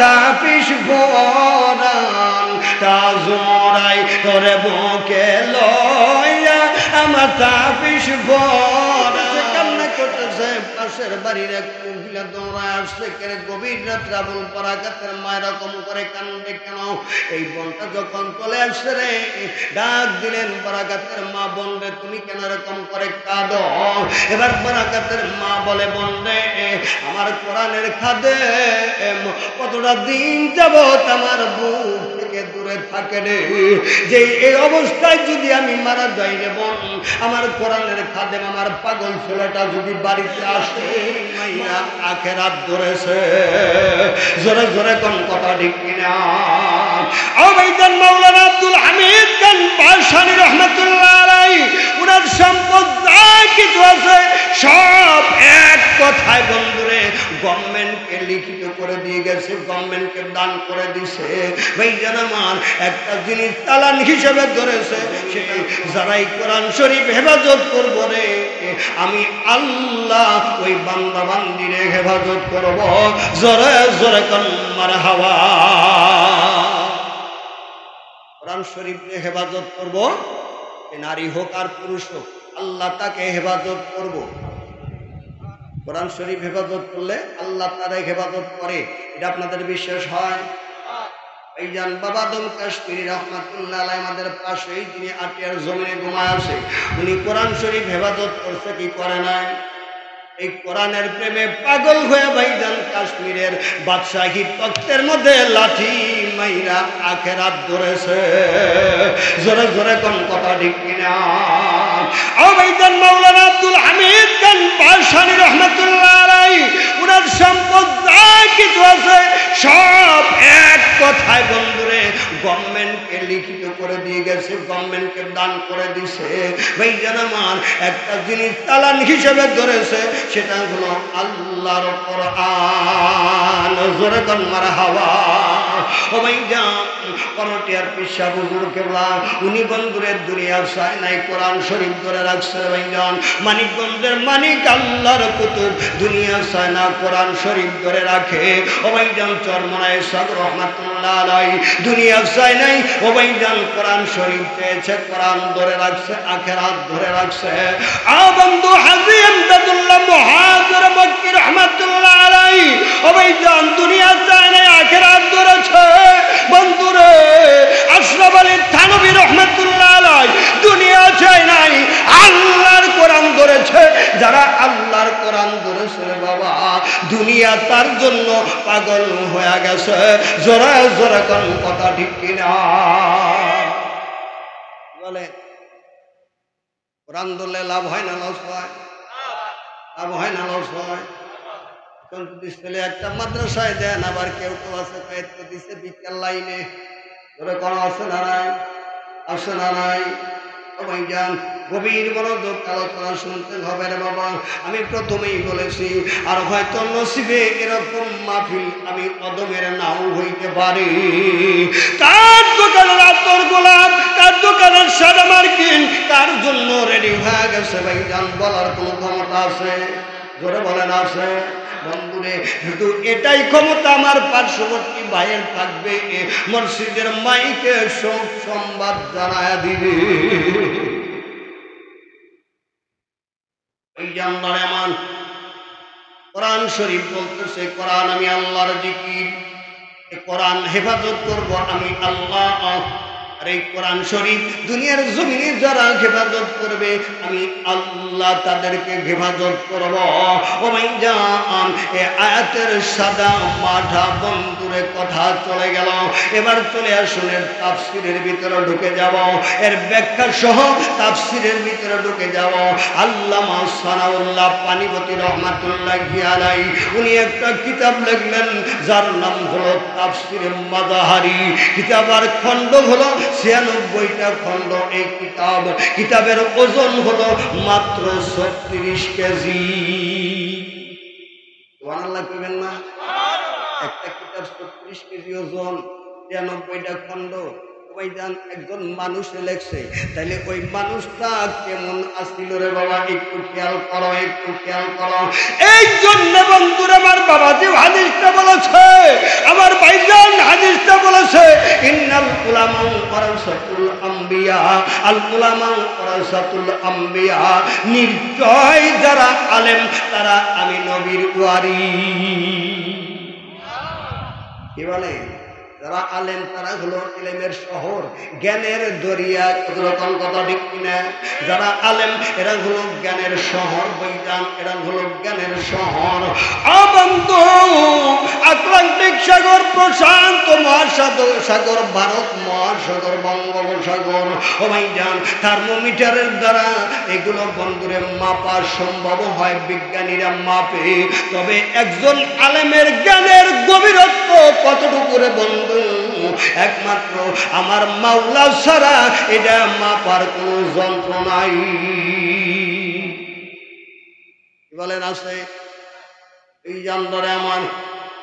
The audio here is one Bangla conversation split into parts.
তাপিস পরাণ তা জোড়াই তোরে বুকে লইয়া আমার তাপিস পরাণ কান্না করতেছে। পাশের বাড়ির এক মহিলা দৌড়ায় আসছে, কেন গভীর রাত রাবণ পরাঘাতের মা এরকম করে কান্দে কেন? এই বোনটা যখন চলে আসছে রে, ডাক দিলেন পরাঘাতের মা, বোন রে তুমি কেন এরকম করে কাঁদো? এবার পরাঘাতের মা বলে, বোন রে আমার কোরআনের খাদেম কতটা দিন যাবত আমার বুক থেকে দূরে থাকে রে, যে এই অবস্থায় যদি আমি মারা যাই রে বোন, আমার কোরআনের খাদেম আমার পাগল ছেলেটা যদি বাড়িতে আসে মাইয়া আখেরাত ধরেছে। জোরে জোরে কোন কথা ঠিক কিনা? আবেদন মাওলানা আব্দুল হামিদ খান ভাসানী রহমাতুল্লাহ আলাইহি উনার সম্পদ যা কিছু আছে সব এক কথায় বন্ধুরে গভর্নমেন্টকে লিখিত করে দিয়ে গেছে, গভর্নমেন্টকে দান করে দিছে। ভাইজান আমার একটা জিনিস চালান হিসেবে ধরেছে, সেটা যারাই কোরআন শরীফ হেফাজত করবো রে, আমি আল্লাহ ওই বান্দা বান্দিরে হেফাজত করব। জোরে জোরে কোন মারহাবা। কোরআন শরীফকে হেফাজত করব, নারী হোক আর পুরুষ হোক, আল্লাহ তাকে হেফাজত করব। কোরআন শরীফ হেফাজত করলে আল্লাহ তারা হেফাজত করে, এটা আপনাদের বিশ্বাস হয়? ভাইজান বাবা আদম কাশ্মীরি রহমাতুল্লাহ আলাইহি আমাদের পাশেই, যিনি আটিয়ার জমিনে ঘুমায় আছে, উনি কোরআন শরীফ হেফাজত করছে কি করে নাই? এই কোরআনের প্রেমে পাগল হয়ে ভাইজান কাশ্মীরের বাদশাহী তখ্তের মধ্যে লাঠি মাইরা আখেরাত ধরেছে। জোরে জোরে কোন কথা ঠিক কিনা? ভাইজান মাওলানা আব্দুল হামিদ খান ভাসানী রহমাতুল্লাহ আলাইহি উনার সম্পদ যা কিছু আছে সব এক কথায় বন্ধুরে গভর্নমেন্টকে লিখিত করে দিয়ে গেছে, গভর্নমেন্টকে দান করে দিছে। ভাইজান আমার একটা জিনিস চালান হিসেবে ধরেছে, সেটা হলো আল্লাহর কোরআন। জোরে কোন মারহাবা। ও ভাইজান করটিয়ার পিসা হুজুর কেবলা উনি বন্ধুরের দুনিয়া চায় নাই, কোরআন শরীফ ধরে রাখছে। ভাইজান মানিকগঞ্জের মানিক আল্লাহর কুতুব দুনিয়া চায় না, কোরআন শরীফ ধরে রাখে। ও ভাইজান চরমনায় সাদ রহমাতুল্লাহ আলাইহি দুনিয়া চায় নাই, ও ভাইজান কোরআন শরীফ পেয়েছে, কোরআন ধরে রাখছে, আখেরাত ধরে রাখছে। বন্ধু হাজী আমদাদুল্লাহ মুহাজির মক্কি রহমাতুল্লাহ আলাইহি ও ভাইজান দুনিয়া চায় নাই, আখেরাত ধরেছে। বন্ধুরে আশরাফ আলী থানভী রহমাতুল্লাহ আলাইহি দুনিয়া চায় নাই, আল্লাহর কোরআন ধরেছে। যারা আল্লাহর কোরআন ধরেছে বাবা, দুনিয়া তার জন্য পাগল হয়ে গেছে। জোরে জোরে কোন কথা ঠিক কিনা? বলে কোরআন ধরলে লাভ হয় না লস হয়? লাভ হয় না লস হয়? ছেলে একটা মাদ্রাসায় দেন, আবার কেউ কেউ আছে দায়িত্ব দিচ্ছে বিজ্ঞান লাইনে। ধরে কোন আছে না নাই? আছে না নাই? ভাইজান গভীর মনোযোগ আলোচনা শুনতে হবে রে বাবা। আমি প্রথমেই বলেছি, আর হয়তো নসিবে এরকম মাহফিল আমি কদমের নাও হইতে পারি। তার দোকানের আতর গোলাপ, তার দোকানের সাদা মার্কিন তার জন্য রেডি হয়ে গেছে। ভাইজান বলার কোন ক্ষমতা আছে? জোরে বলেন আছে? বন্ধুরে শুধু এটাই ক্ষমতা আমার পার্শ্ববর্তী ভাইয়ের থাকবে, মসজিদের মাইকে শোক সংবাদ জানায় দিবে। এই জানদারে আমার কোরআন শরীফ বলতেছে, কোরআন আমি আল্লাহর জিকির, কোরআন হেফাজত করব আমি আল্লাহ। আর এই কোরআন শরীফ দুনিয়ার জমিনে যারা হেফাজত করবে আমি আল্লাহ তাদেরকে হেফাজত করব। ও ভাইজান এই আয়াতের সাদা মাঠা বন্ধুরে কথা চলে গেল। এবার চলে আসুন এর তাফসীরের ভিতরে ঢুকে যাব, এর ব্যাখ্যা সহ তাফসীরের ভিতরে ঢুকে যাব। আল্লামা সানাউল্লাহ পানিপতি রহমাতুল্লাহি আলাইহি উনি একটা কিতাব লিখলেন যার নাম হলো তাফসীরে মাযাহারি। কিতাবের খণ্ড হলো 96টা খণ্ড। এই কিতাবের ওজন হলো মাত্র 36 কেজি। সুবহানাল্লাহ কইবেন না? একটা কিতাব 36 কেজি ওজন, 96টা খণ্ড। ভাইজান একজন মানুষে লেখছে, তাইলে ওই মানুষটা কেমন আসছিল রে বাবা, একটু খেয়াল করো, একটু খেয়াল করো। এই জন্য বন্ধুরা আমার বাবাজি হাদিসটা বলেছে, আমার ভাইজান হাদিসটা বলেছে, ইন্নাল উলামা ওয়ারাসাতুল আম্বিয়া, আল উলামা ওয়ারাসাতুল আম্বিয়া, নিশ্চয় যারা আলেম তারা আমি নবীর ওয়ারিস। কি বলে? যারা আলেম তারা হলো ইলমের শহর, জ্ঞানের দরিয়া। কতরকম কথা ঠিক কিনা? যারা আলেম এরা হলো জ্ঞানের শহর, বৈজ্ঞান এরা হলো জ্ঞানের শহর। বন্ধু, আটলান্টিক সাগর, প্রশান্ত মহাসাগর, ভারত মহাসাগর, বঙ্গোপসাগর, ও ভাইজান থার্মোমিটারের দ্বারা এগুলো বন্ধুরে মাপা সম্ভব হয়, বিজ্ঞানীরা মাপে। তবে একজন আলেমের জ্ঞানের গভীরত্ব কতটুকু রে বন্ধু, একমাত্র আমার মাওলা ছাড়া এটা মাপার কোন যন্ত্র নাই। বলেন আছে? এই জানদারে আমার,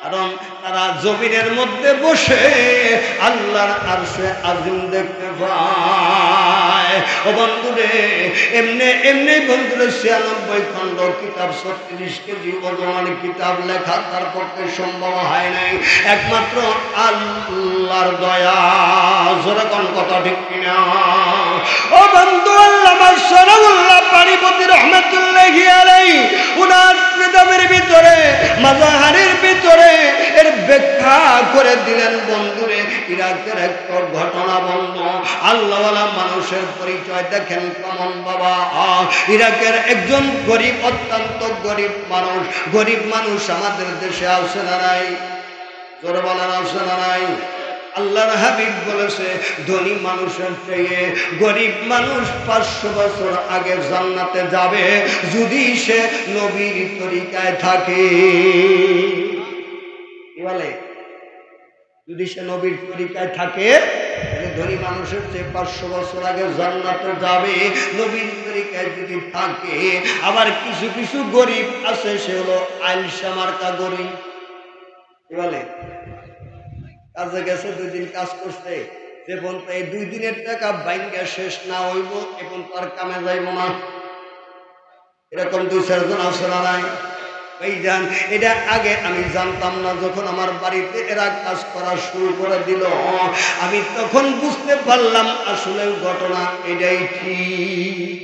কারণ তারা জমিনের মধ্যে বসে আল্লাহর আরশে আজিম দেখতে পায়। ও বন্ধুরে, এমনি এমনি বন্ধুরে 96 খণ্ড কিতাব, 36 কেজি ওজনের কিতাব লেখা তার পক্ষে সম্ভব হয় নাই, একমাত্র আল্লাহর দয়া। জোরে কোন কথা ঠিক কিনা? ও বন্ধু, আল্লামা সনাউল্লাহ পানিপতি রহমাতুল্লাহি আলাইহি উনার কিতাবের ভিতরে, মাজাহারের ভিতরে এর ব্যাখ্যা করে দিলেন বন্ধুরে। ইরাকের একটা ঘটনা বন্ধু, আল্লাহওয়ালা মানুষের পরিচয় দেখেন কেমন বাবা। ইরাকের একজন গরিব, অত্যন্ত গরিব মানুষ, গরিব মানুষ আমাদের দেশে আছে না নাই? জোরে বলেন আছে না নাই? আল্লাহর হাবিব বলেছে, ধনী মানুষের চেয়ে গরিব মানুষ 500 বছর আগে জান্নাতে যাবে যদি সে নবীর তরিকায় থাকে। কি বলে? যদি সে নবীর তরিকায় থাকে, তাহলে ধনী মানুষের চেয়ে 500 বছর আগে জান্নাতে যাবে নবীর তরিকায় যদি থাকে। আবার কিছু কিছু গরিব আছে, সে হলো আইলসা মার্কা গরিব। কি বলে? কাজে গেছে, 2 দিন কাজ করছে, যে পর্যন্ত এই 2 দিনের টাকা বাইঙ্গা শেষ না হইব এখন তার কামে যাইব না। এরকম 2-4 জন আছে না নাই? ভাইজান, এটা আগে আমি জানতাম না। যখন আমার বাড়িতে এরা কাজ করা শুরু করে দিল, আমি তখন বুঝতে পারলাম আসলে ঘটনা এটাই ঠিক।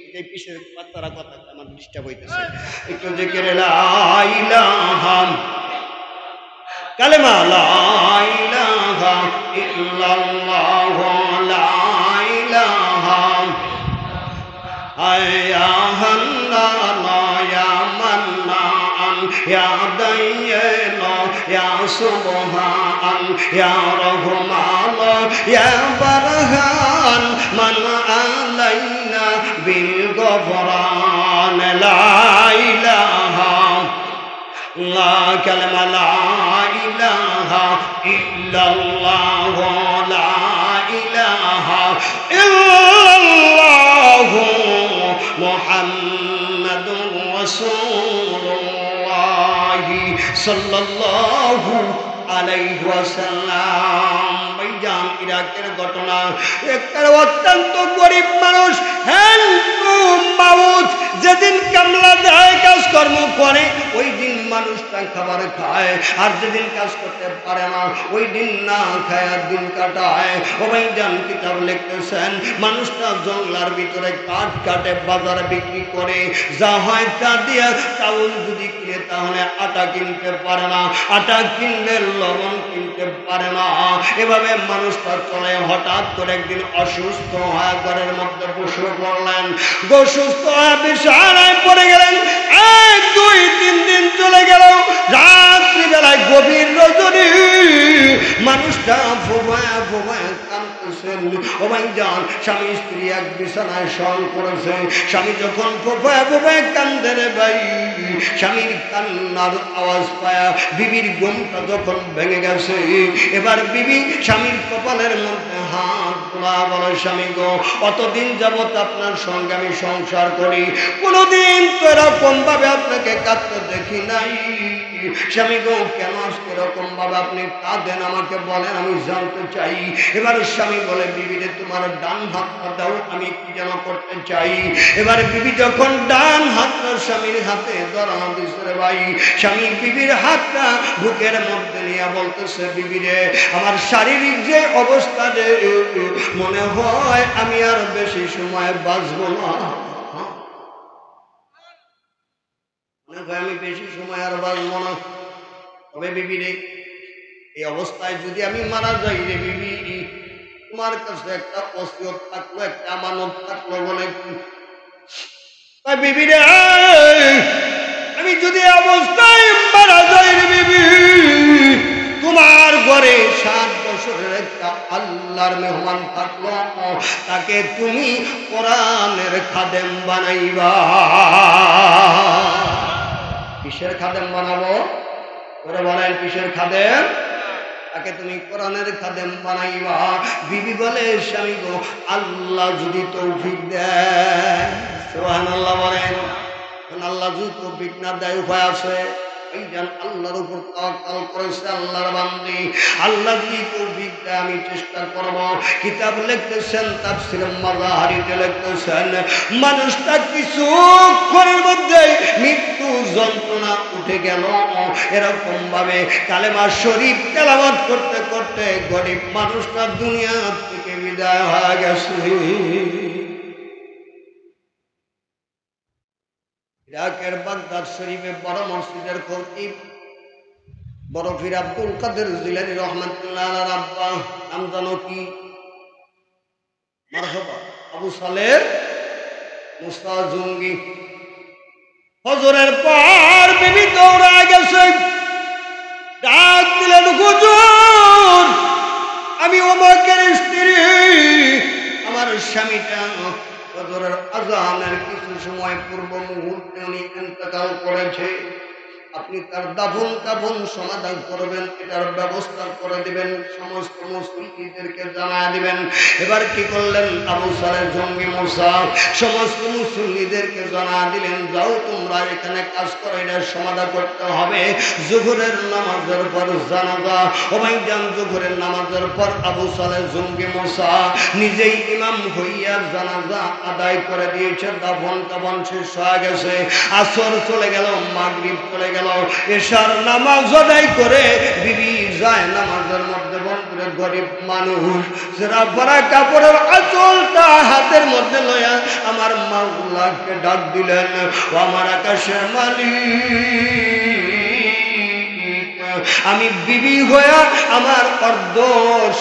এটাই পিছের বাচ্চারা কথা আমার ডিস্টার্ব হইতেছে একটু। যে কেরে লা ইলাহা কালেমা, লা ইলাহা ইল্লাল্লাহ, লা ইলাহা ইয়া হান্নান ইয়া মান্নান ইয়া দাইয়ান ইয়া সুবহান ইয়া রহমান ইয়া বারহান মান আলাইনা বিল গফরান। লা ইলাহা লা কালেমা, লা ইলাহা ইল্লাল্লাহ, লা ইলাহা ইল্লাল্লাহ মুহাম্মাদুর রাসূলুল্লাহ সাল্লাল্লাহু আলাইহি ওয়াসাল্লাম। ভাইজান, ইরাকের ঘটনা, একটা অত্যন্ত গরিব মানুষ, মাউথ, যেদিন কামলা দেয় কাজকর্ম করে ওই দিন মানুষটা খাবার খায়, আর যেদিন কাজ করতে পারে না ওই দিন না খায় আর দিন কাটায়। ও ভাইজান, কিতাব লিখতেছেন, মানুষটা জঙ্গলার ভিতরে কাঠ কাটে, বাজারে বিক্রি করে, যা হয় তা দিয়ে চাউল যদি কিনে তাহলে আটা কিনতে পারে না, আটা কিনলে লবণ কিনতে পারে না। এভাবে মানুষটা চলে। হঠাৎ করে একদিন অসুস্থ হয়ে ঘরের মধ্যে বসে পড়লেন। অসুস্থ হয়ে বিছানায় পড়ে গেলেন। 1-2-3 দিন চলে গেল। রাত্রিবেলায় গভীর রজনী মানুষটা ফোবায়া ফোবায়া কাঁদতেছেন। ও ভাইজান, স্বামী স্ত্রী এক বিছানায় শয়ন করেছে। স্বামী যখন ফোবায়া ফোবায়া কান্দে রে ভাই, স্বামীর কান্নার আওয়াজ পায়া বিবির ঘুমটা যখন ভেঙে গেছে, এবার বিবি স্বামীর কপালের মধ্যে হাত তোলা, বলে স্বামী গো অতদিন যাবত আপনার সঙ্গে আমি সংসার করি, কোনোদিন তো এরকম ভাবে আপনাকে কাঁদতে দেখি নাই। স্বামী গো কেন আজকে এরকম ভাবে আপনি কাঁদেন আমাকে বলেন, আমি জানতে চাই। এবার স্বামী বলে বিবিরে তোমার ডান হাতটা দাও, আমি কি যেন করতে চাই। এবারে বিবি যখন ডান হাতটা স্বামীর হাতে ধরানো দিচ্ছে রে ভাই, স্বামী বিবির হাতটা বুকের মধ্যে নিয়ে বলতেছে বিবিরে আমার শারীরিক যে অবস্থা রে, মনে হয় আমি আর বেশি সময় বাঁচবো না, মনে হয় আমি বেশি সময় আর বাঁচবো না। তবে বিবি রে এই অবস্থায় যদি আমি মারা যাই রে বিবি, তোমার কাছে একটা ওসিয়ত থাকলো, একটা আমানত থাকলো, বলে বিবি রে আমি যদি অবস্থায় মারা যাই রে বিবি, তোমার ঘরে 7 বছরের একটা আল্লাহর মেহমান থাকলো, তাকে তুমি কোরআনের খাদেম বানাইবা। কিসের খাদেম বানাবো করে বলেন, কিসের খাদেম? তাকে তুমি কোরআনের খাদেম বানাইবা। বিবি বলে স্বামী গো আল্লাহ যদি তৌফিক দেয়, সুবহানাল্লাহ বলেন, আল্লাহ যদি তৌফিক না দেয় উপায় আছে? আল্লাহর উপর তাওয়াক্কুল করেছে আল্লাহর বান্দী, আল্লাহ যদি তৌফিক দেয় আমি চেষ্টা করব। কিতাব লিখতেছেন তাফসীর মাযাহিরিতে লিখতেছেন মানুষটা কিছুক্ষণের মধ্যেই মৃত্যু যন্ত্রণা উঠে গেল। এরকম ভাবে কালেমা শরীফ তেলাওয়াত করতে করতে গরিব মানুষটা দুনিয়া থেকে বিদায় হয়ে গেছে। ইরাকের বাগদাদ শরীফে বড় মসজিদের খতিব বড় পীর আব্দুল কাদের জিলানী রহমাতুল্লাহ আলাইহির আব্বা নাম জানো কি? মারহাবা আবু সালেহ মুস্তা জঙ্গি। ফজরের পর বিবি দৌড়া গেছে, ডাক দিলেন হুজুর আমি অমুকের স্ত্রী, আমার স্বামীটা ফজরের আযানের কিছু সময় পূর্ব মুহূর্তে উনি ইন্তেকাল করেছে, আপনি তার দাফন কাফন সমাধান করবেন, এটার ব্যবস্থা করে দিবেন, সমস্ত মুসলিমদেরকে জানা দিবেন। এবার কি করলেন আবু সালেহ জঙ্গি মুসা সমস্ত মুসলিমদেরকে জানা দিলেন, যাও তোমরা এখানে কাজ করে এটার সমাধান করতে হবে। জোহরের নামাজের পর জানাজা, ও ভাইজান জোহরের নামাজের পর আবু সালেহ জঙ্গি মুসা নিজেই ইমাম হইয়া জানাজা আদায় করে দিয়েছে, দাফন কাফন শেষ হয়ে গেছে। আসর চলে গেল, মাগরিব চলে গেল, এশার নামাজ আদায় করে বিবি যায় নামাজের মধ্যে বন্ধুরে গরিব মানুষ যারা পরা কাপড়ের আঁচলটা হাতের মধ্যে লয়া আমার মাওলাকে ডাক দিলেন, ও আমার আকাশের মালিক, আমি বিবি হইয়া আমার অর্ধ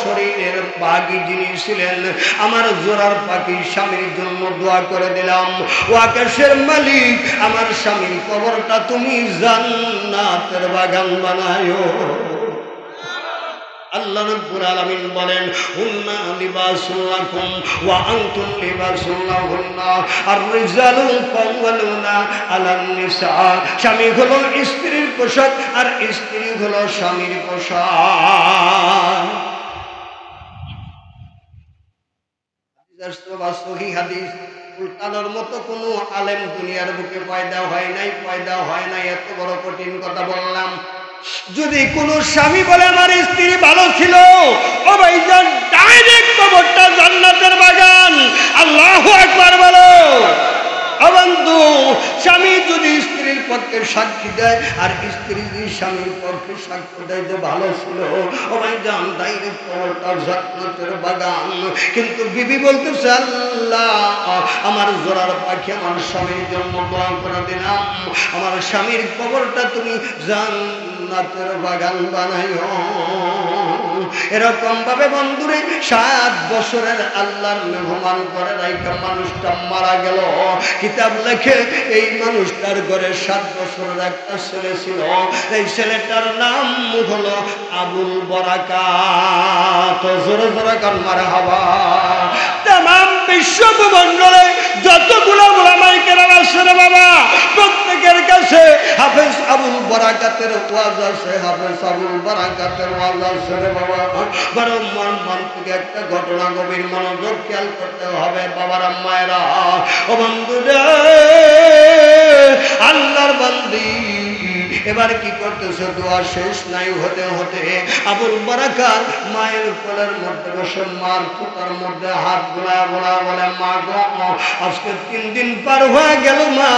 শরীরের বাগি যিনি ছিলেন আমার জোড়ার পাখি স্বামীর জন্য দোয়া করে দিলাম, ও আকাশের মালিক আমার স্বামীর কবরটা তুমি জান্নাতের বাগান বানায়ো। আল্লাহ রাব্বুল আলামিন বলেন হুন্না লিবাসুল লাকুম ওয়া আনতুম লিবাসুল লাহুন্না, আর রিজালু কাওয়ালুনা আলান নিসা, স্বামী হলো স্ত্রীর পোশাক আর স্ত্রী হলো স্বামীর পোশাক। সহিহ হাদিস, উল্টানোর মতো কোনো আলেম দুনিয়ার বুকে পয়দা হয় নাই, এত বড় কঠিন কথা বললাম। যদি কোন স্বামী বলে আমার স্ত্রী ভালো ছিল, ও ভাইজান ডাইরেক্ট কবরটা জান্নাতের বাগান। আল্লাহু আকবার বলো। বন্ধু স্বামী যদি স্ত্রীর পক্ষে সাক্ষী দেয় আর স্ত্রী যদি স্বামীর পক্ষে সাক্ষ্য দেয় যে ভালো ছিল, ও ভাইজান ডাইরেক্ট কবরটা জান্নাতের বাগান। কিন্তু বিবি বলতেছে আল্লাহ আমার জোড়ার পাখি আমার স্বামীর জন্য দোয়া করে দিলাম, আমার স্বামীর কবরটা তুমি জান্নাতের বাগান বানাইও। এরকম ভাবে বন্ধুরে 7 বছরের আল্লাহর মেহমান করে রাইখা মানুষটা মারা গেল। কিতাব লেখে এই মানুষটার ঘরে 7 বছরের একটা ছেলে ছিল, এই ছেলেটার নাম হলো আবুল বরাকাত। জোরে জোরে কান মারহাবা। তামাম বিশ্ব ভূমণ্ডলে যতগুলো উলামায়ে কেরাম আছে রে বাবা, প্রত্যেকের কাছে হাফেজ আবুল বারাকাতের ওয়াজ আছে, হাফেজ আবুল বারাকাতের ওয়াজ আছে রে বাবা। বড় মন থেকে একটা ঘটনা গভীর মনোযোগ খেয়াল করতে হবে বাবার মায়েরা। ও বন্ধুরা, আল্লাহর বান্দি এবার কি করতেছে, দোয়া শেষ নাই হতে হতে আবুল বারাকাত মায়ের কোলের মধ্যে বসে মার ফুটার মধ্যে হাত গোলা গোলা বলে, মা গো আজকে 3 দিন পার হয়ে গেল, মা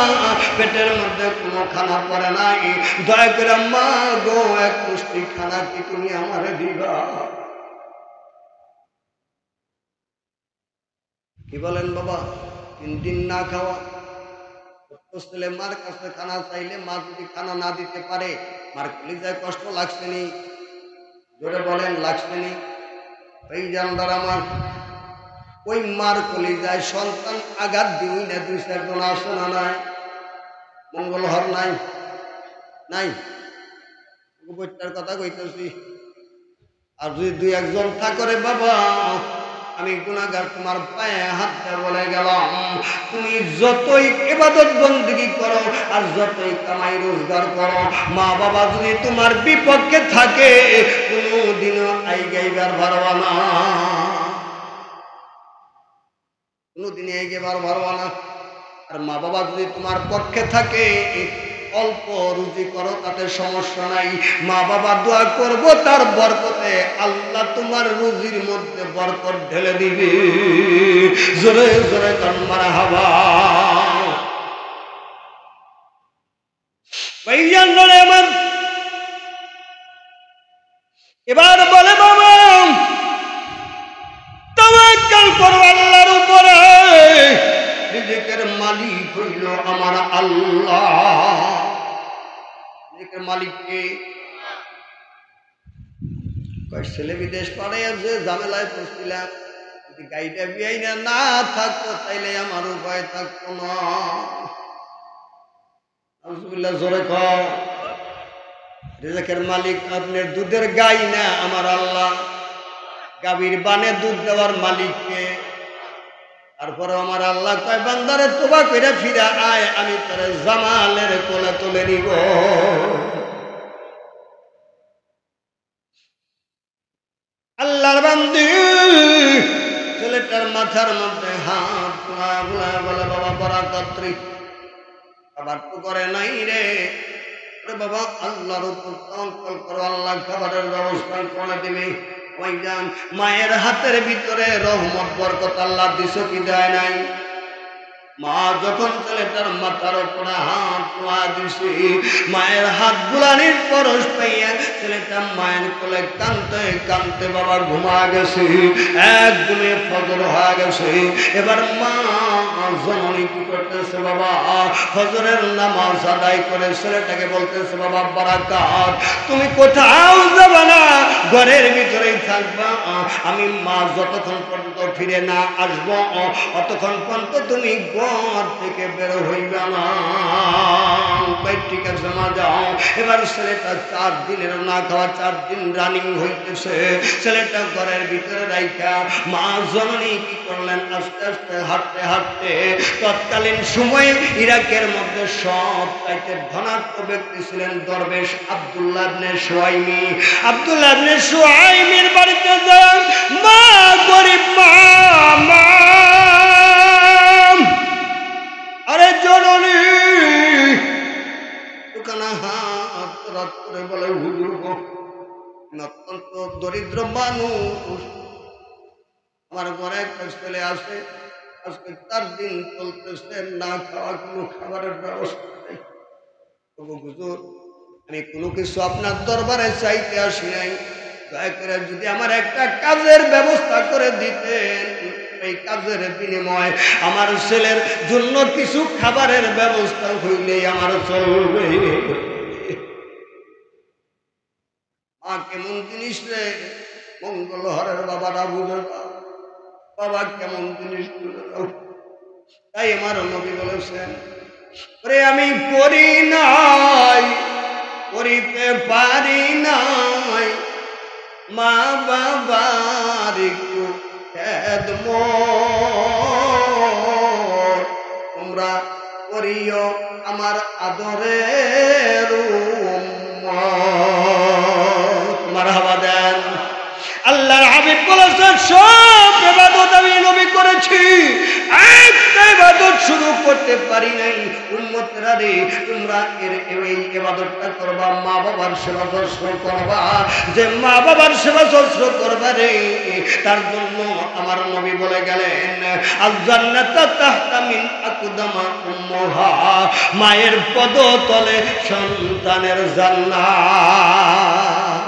পেটের মধ্যে কোনো খানা পড়ে নাই, দয়া করে মা গো এক মুষ্টি খানা কি তুমি আমারে দিবা? কি বলেন বাবা? 3 দিন না খাওয়া ছেলে মার কাছে খানা চাইলে মা যদি খানা না দিতে পারে, মার কলিজায় কষ্ট লাগছে নি? জোরে বলেন, লাগছে নি? এই জানদার আমার, ওই মার কলিজায় সন্তান আঘাত দিই না 2-4 জন আসে না? নাই? মঙ্গল হর নাই? নাই? বইটার কথা কইতেছি। আর যদি 2-1 জন থাকরে বাবা, আমি গুনাহগার তোমার পায়ে হাত দিয়ে বলে গেলাম, তুমি যতই ইবাদত বندگی করো আর যতই কামাই রোজগার করো, মা বাবা যদি তোমার বিপক্ষে থাকে কোনোদিনও আইগাইবার পারবা না, কোনোদিনই আইগাইবার পারবা না। আর মা বাবা যদি তোমার পক্ষে থাকে, অল্প রুজি করো তাতে সমস্যা নাই, মা বাবা দোয়া করবো তার বরকতে আল্লাহ তোমার রুজির মধ্যে বরকত ঢেলে দিবে। জোরে জোরে কান মারহাবা। ভাইজান বলে আমার, এবার বলে বাবা তাওয়াক্কুল করো আল্লাহর উপরে, রিজিকের মালিক হইল আমার আল্লাহ। রিজিকের মালিক কে? কয় ছেলে বিদেশ পাঠাইছে, ঝামেলায় পড়ছিলাম, যদি গাড়িটা বিয়াই না থাকতো তাইলে আমার উপায় থাকতো না। আলহামদুলিল্লাহ, জোরে কও। রিজিকের মালিক আপনার দুধের গাই না, আমার আল্লাহ। গাভীর বানে দুধ দেওয়ার মালিককে। তারপরে আমার আল্লাহ কয়, বান্দারে তোবা কইরা ফিরা আয়, আমি তোরে জামালের কোলে তুলে নিব। আল্লাহর বান্দি ছেলেটার মাথার মধ্যে হাত বুলায় বলে, বাবা বরাকত্রী, খাবার তো করে নাই রে। বাবা আল্লাহর উপর তাওয়াক্কুল করো, আল্লাহ খাবারের ব্যবস্থা করে দিবে। ওই যান মায়ের হাতের ভিতরে রহমত বরকত আল্লাহ দিছো কি দেয় নাই? মা যখন ছেলেটার মাথার উপরে হাত তোলা দিছে, মায়ের হাত বুলানির পরশ পাইয়া ছেলেটা মায়ের কোলে কাঁদতে কাঁদতে বাবা ঘুমা গেছে। একদমে ফজর হয়ে গেছে। এবার মা জননী কি করতেছে বাবা, ফজরের নামাজ আদায় করে ছেলেটাকে বলতেছে, বাবা বারাকাত, তুমি কোথাও যাবে না, ঘরের ভিতরেই থাকবা। আমি মা যতক্ষণ পর্যন্ত ফিরে না আসবো অতক্ষণ পর্যন্ত তুমি ঘর থেকে বের হইবা না। ঠিক আছে মা, যাও। এবার ছেলেটা 4 দিনের না খাওয়া, 4 দিন রানিং হইতেছে। ছেলেটা ঘরের ভিতরে রাইখা মা জননী কি করলেন, আস্তে আস্তে হাঁটতে হাঁটতে, তৎকালীন সময়ে ইরাকের মধ্যে সবচাইতে ধনাঢ্য ব্যক্তি ছিলেন দরবেশ আব্দুল্লাহ ইবনে সুয়াইমি। আব্দুল্লাহ ইবনে সুয়াইমির বাড়িতে যান, মা গরিব মা, মা আরে জননী দোকানা হাত রাত করে বলে, হুজুর গো, অত্যন্ত দরিদ্র মানুষ, আমার ঘরে একটা ছেলে আসে, আজকে 4 দিন চলতেছে না খাওয়া, কোনো খাবারের ব্যবস্থা নেই। হুজুর, আমি কোনো কিছু আপনার দরবারে চাইতে আসি নাই, দয়া করে যদি আমার একটা কাজের ব্যবস্থা করে দিতেন, এই কাজের বিনিময়ে আমার ছেলের জন্য কিছু খাবারের ব্যবস্থা হইলেই আমার চলবে। মা কেমন জিনিস রে, মঙ্গল হরের বাবারা বুঝে দাও, বাবা কেমন জিনিস বুঝে দাও। তাই আমার নবী বলেছেন, ওরে আমি করি নাই, করিতে পারি নাই, মা বাবার একটু খেদমত তোমরা করিও আমার আদরের উম্মত। মারহাবা দেন। আল্লাহর হাবিব বলেছেন সব ইবাদত আমি নবী করেছি, একটা ইবাদত শুরু করতে পারি নাই। উম্মতেরা রে, তোমরা এই ইবাদতটা করবা, মা বাবার সেবা যত্ন করবা। যে মা বাবার সেবা যত্ন করবা রে, তার জন্য আমার নবী বলে গেলেন আল জান্নাতু তাহতা মিন আকদামা উম্মাহা, মায়ের পদতলে সন্তানের জান্নাত।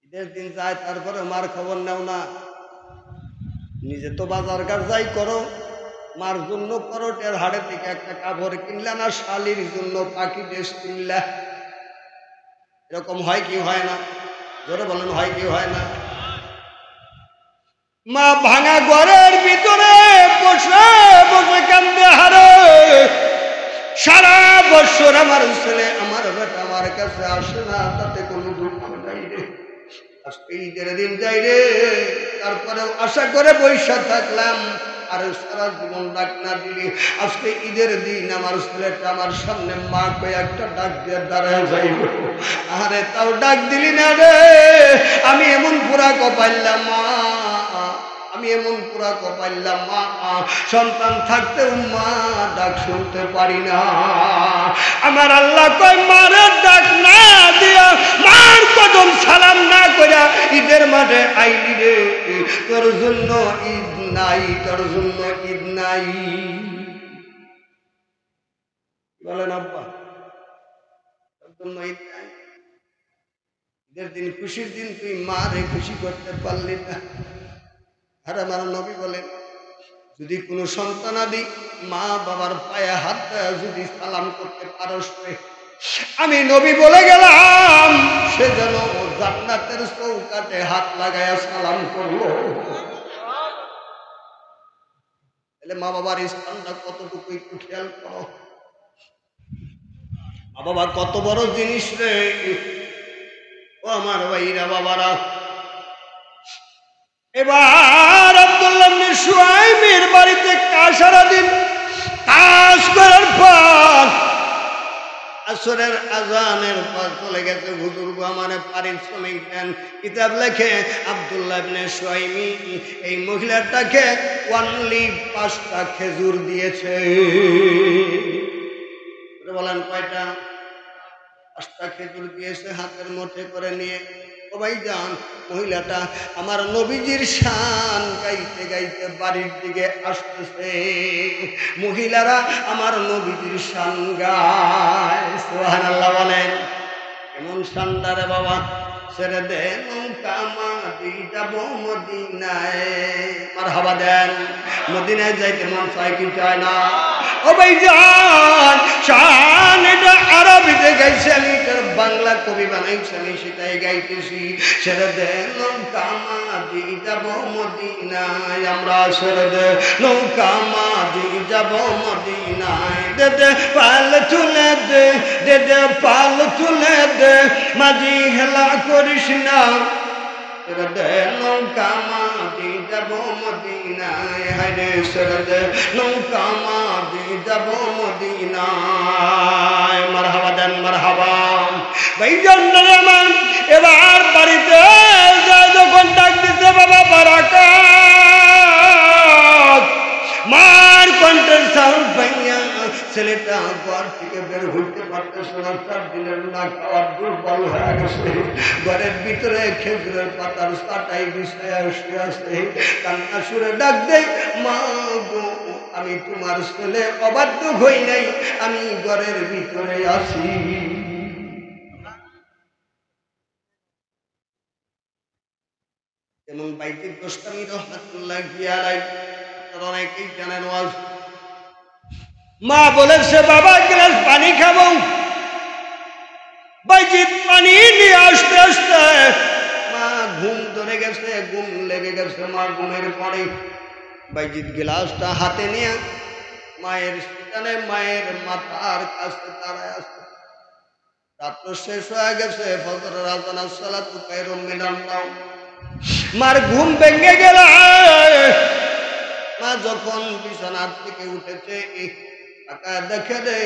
ঈদের দিন যায়, তারপরে মার খবর নেও না। নিজে তো বাজার ঘাট যাই করো, মার জন্য করো, টের হাড়ে থেকে একটা কাপড় কিনলে না, শালির জন্য পাখি ড্রেস কিনলে। এরকম হয় কি হয় না? জোরে বলেন, হয় কি হয় না? মা ভাঙা ঘরের ভিতরে বসে বসে কান্দে হারে, সারা বছর আমার ছেলে আমার বেটা আমার কাছে আসে না, তাতে কোনো দুঃখ নাই রে। আজকে ঈদের দিন যাই রে, তারপরেও আশা করে বৈশা থাকলাম, আর সারা জীবন ডাক না দিলি আজকে ঈদের দিন আমার ছেলেটা আমার সামনে মা কয়ে একটা ডাক দিয়ে দাঁড়ায় যাইব, আরে তাও ডাক দিলি না রে। আমি এমন পুরা কপাইলাম মা, আমি এমন পুরা কপাইলাম মা, সন্তান থাকতেও মা ডাক শুনতে পারি না। আমার আল্লাহ কয় মারের ডাক না দিয়া, মার কদম সালাম না কইরা ঈদের মাঠে আইলি রে, তোর জন্য ঈদ নাই, তোর জন্য ঈদ নাই। বলেন আব্বা, তোর জন্য ঈদ নাই? ঈদের দিন খুশির দিন তুই মারে খুশি করতে পারলি না। আর আমার নবী বলেন যদি কোনো সন্তানাদি মা বাবার পায়ে হাত দেয় যদি সালাম করতে পারস, আমি নবী বলে গেলাম সে যেন জান্নাতের চৌকাঠে হাত লাগায়া সালাম করলো। তাহলে মা বাবার স্থানটা কতটুকু একটু খেয়াল করো। মা বাবা কত বড় জিনিস রে। ও আমার ভাইরা বাবারা, এবার আব্দুল্লাহ ইবনে শুআইবের বাড়িতে সারাদিন কাজ করার পর আসরের আজানের পর চলে গেছে। বুজুর্গ আমারে পারিশ্রমিক দেন, কিতাব লেখে আব্দুল্লাহ ইবনে শুআইবি এই মহিলাটাকে অনলি 5টা খেজুর দিয়েছে। বলেন কয়টা? 5টা খেজুর দিয়েছে হাতের মুঠে করে নিয়ে। ও ভাইজান, মহিলাটা আমার নবীজির শান গাইতে গাইতে বাড়ির দিকে আসতেছে। মহিলারা আমার নবীজির শান গায়, সুবহানাল্লাহ বলেন। এমন শানটা রে বাবা, ছেড়ে দে নৌকা মাদি যাব মদিনায়। মারহাবা দেন। মদিনায় যাইতে মন চায় কি চায় না? ও ভাইজান, শান এটা আরবিতে গাইছে, আমি এটার বাংলা কবি বানাইছি, আমি সেটাই গাইতেছি। ছেড়ে দে নৌকা মাদি যাব মদিনায়, আমরা ছেড়ে দে নৌকা মাদি যাব মদিনায়। দে দে পাল তুলে দে, দে দে পাল তুলে দে, মাঝি হেলা করিস না। ছেড়ে দে নৌকা মাদি যাব মদিনায়, হায়রে ছেড়ে দে নৌকা মাদি যাব মদিনায়। মারহাবা দেন, মারহাবা। ভাইজান আমার এবার বাড়িতে যখন ডাক দিতে বাবা বারাকাত, মার কণ্ঠের সাউন্ড পাইয়া ছেলেটা ঘর থেকে বের হইতে পারতেছে না। 4 দিনের না খাওয়ার দুর্বল হয়ে গেছে। ঘরের ভিতরে খেজুরের পাতার চাটাই বিছায়া শুয়ে আছে, কান্না সুরে ডাক দেয়, মা গো আমি তোমার ছেলে, অবাধ্য হই নাই, আমি ঘরের ভিতরে আছি। এবং বাইতুল গোস্তামি রহমাতুল্লাহি আলাইহি অনেকেই জানেন ওয়াজ। মা বলেছে বাবা গ্লাস পানি খাবো, বাইজিৎ পানি নিয়ে আসতে আসতে মা ঘুম ধরে গেছে, ঘুম লেগে গেছে। মা ঘুমের পরে বাইজিৎ গ্লাসটা হাতে নিয়ে মায়ের সেখানে মায়ের মাথার কাছে দাঁড়ায় আছে। রাত্র শেষ হয়ে গেছে, ফজরের আযান, আসসালাতু খায়রুম মিনান নাওম। মার ঘুম ভেঙে গেল, মা যখন বিছানার থেকে উঠেছে তাকায় দেখে রে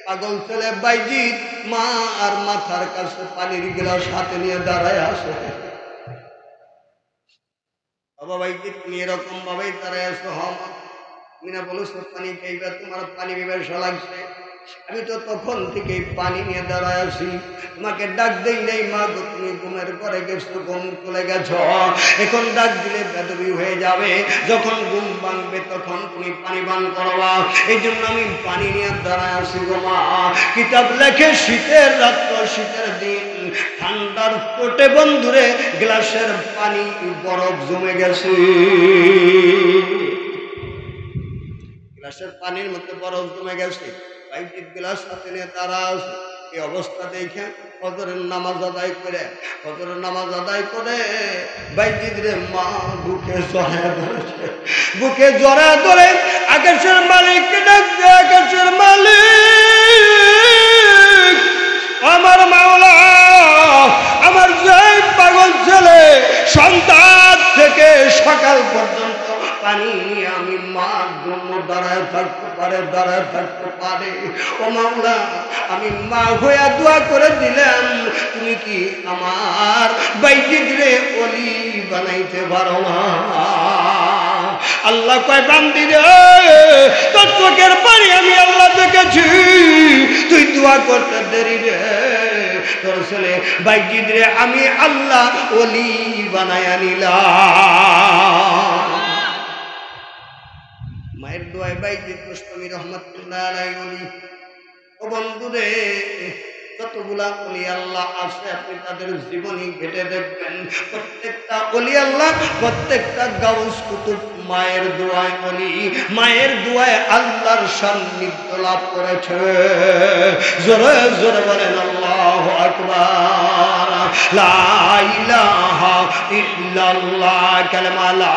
পাগল ছেলে বাইজিৎ মা আর মাথার কাছে পানির গ্লাস হাতে নিয়ে দাঁড়ায় আসে। বাবা বাইজিৎ তুমি এরকম ভাবেই দাঁড়ায় আসো? হ মা। তুমি না বলেছো পানি খাইবা, তোমার পানি পিপাসা লাগছে। আমি তো তখন থেকে পানি নিয়ে দাঁড়ায় আছি, তোমাকে ডাক দেই নাই মা গো, তুমি ঘুমের পরে গেছো, ঘুম চলে গেছ। এখন ডাক দিলে বেদবি হয়ে যাবে, যখন ঘুম ভাঙবে তখন তুমি পানি পান করবা। এই জন্য আমি পানি নিয়ে দাঁড়ায় আছি গো মা। কিতাব লেখে শীতের রাত্র, শীতের দিন, ঠান্ডার কোটে বন্ধুরে গ্লাসের পানি বরফ জমে গেছে। গ্লাসের পানির মধ্যে বরফ জমে গেছে। বাইজিৎ গ্লাস হাতে নিয়ে তারা আছে। এই অবস্থা দেখে ফজরের নামাজ আদায় করে, ফজরের নামাজ আদায় করে বাইজিৎ রে মা বুকে জড়ায় ধরেছে। বুকে জড়ায় ধরে আকাশের মালিককে ডাকছে, আকাশের মালিক আমার মাওলা, আমার যে পাগল ছেলে সন্তান থেকে সকাল পর্যন্ত পানি আমি মার জন্য দাঁড়ায় থাকতে পারে, দাঁড়ায় থাকতে পারে। ও মাওলা, আমি মা হইয়া দোয়া করে দিলাম, তুমি কি আমার বাইজিৎ রে ওলি বানাইতে পারো না? আল্লাহ কয় বান্দি রে, তোর চোখের পানি আমি আল্লাহ দেখেছি, তুই দোয়া করতে দেরি রে, তোর ছেলে বাইজিৎ রে আমি আল্লাহ ওলি বানায়া নিলাম। মায়ের দোয়ায় বাইজিৎ গোস্বামী রহমাতুল্লাহ আলাইহি ওলি। ও বন্ধুরে, যতগুলা ওলি আল্লাহ আছে আপনি তাদের জীবনী ঘেটে দেখবেন, প্রত্যেকটা ওলি আল্লাহ, প্রত্যেকটা গাউস কুতুব মায়ের দোয়ায় ওলি, মায়ের দোয়ায় আল্লাহর সান্নিধ্য লাভ করেছে। জোরে জোরে বলেন আল্লাহু আকবার। লা ইলাহা ইল্লাল্লাহ, কালেমা লা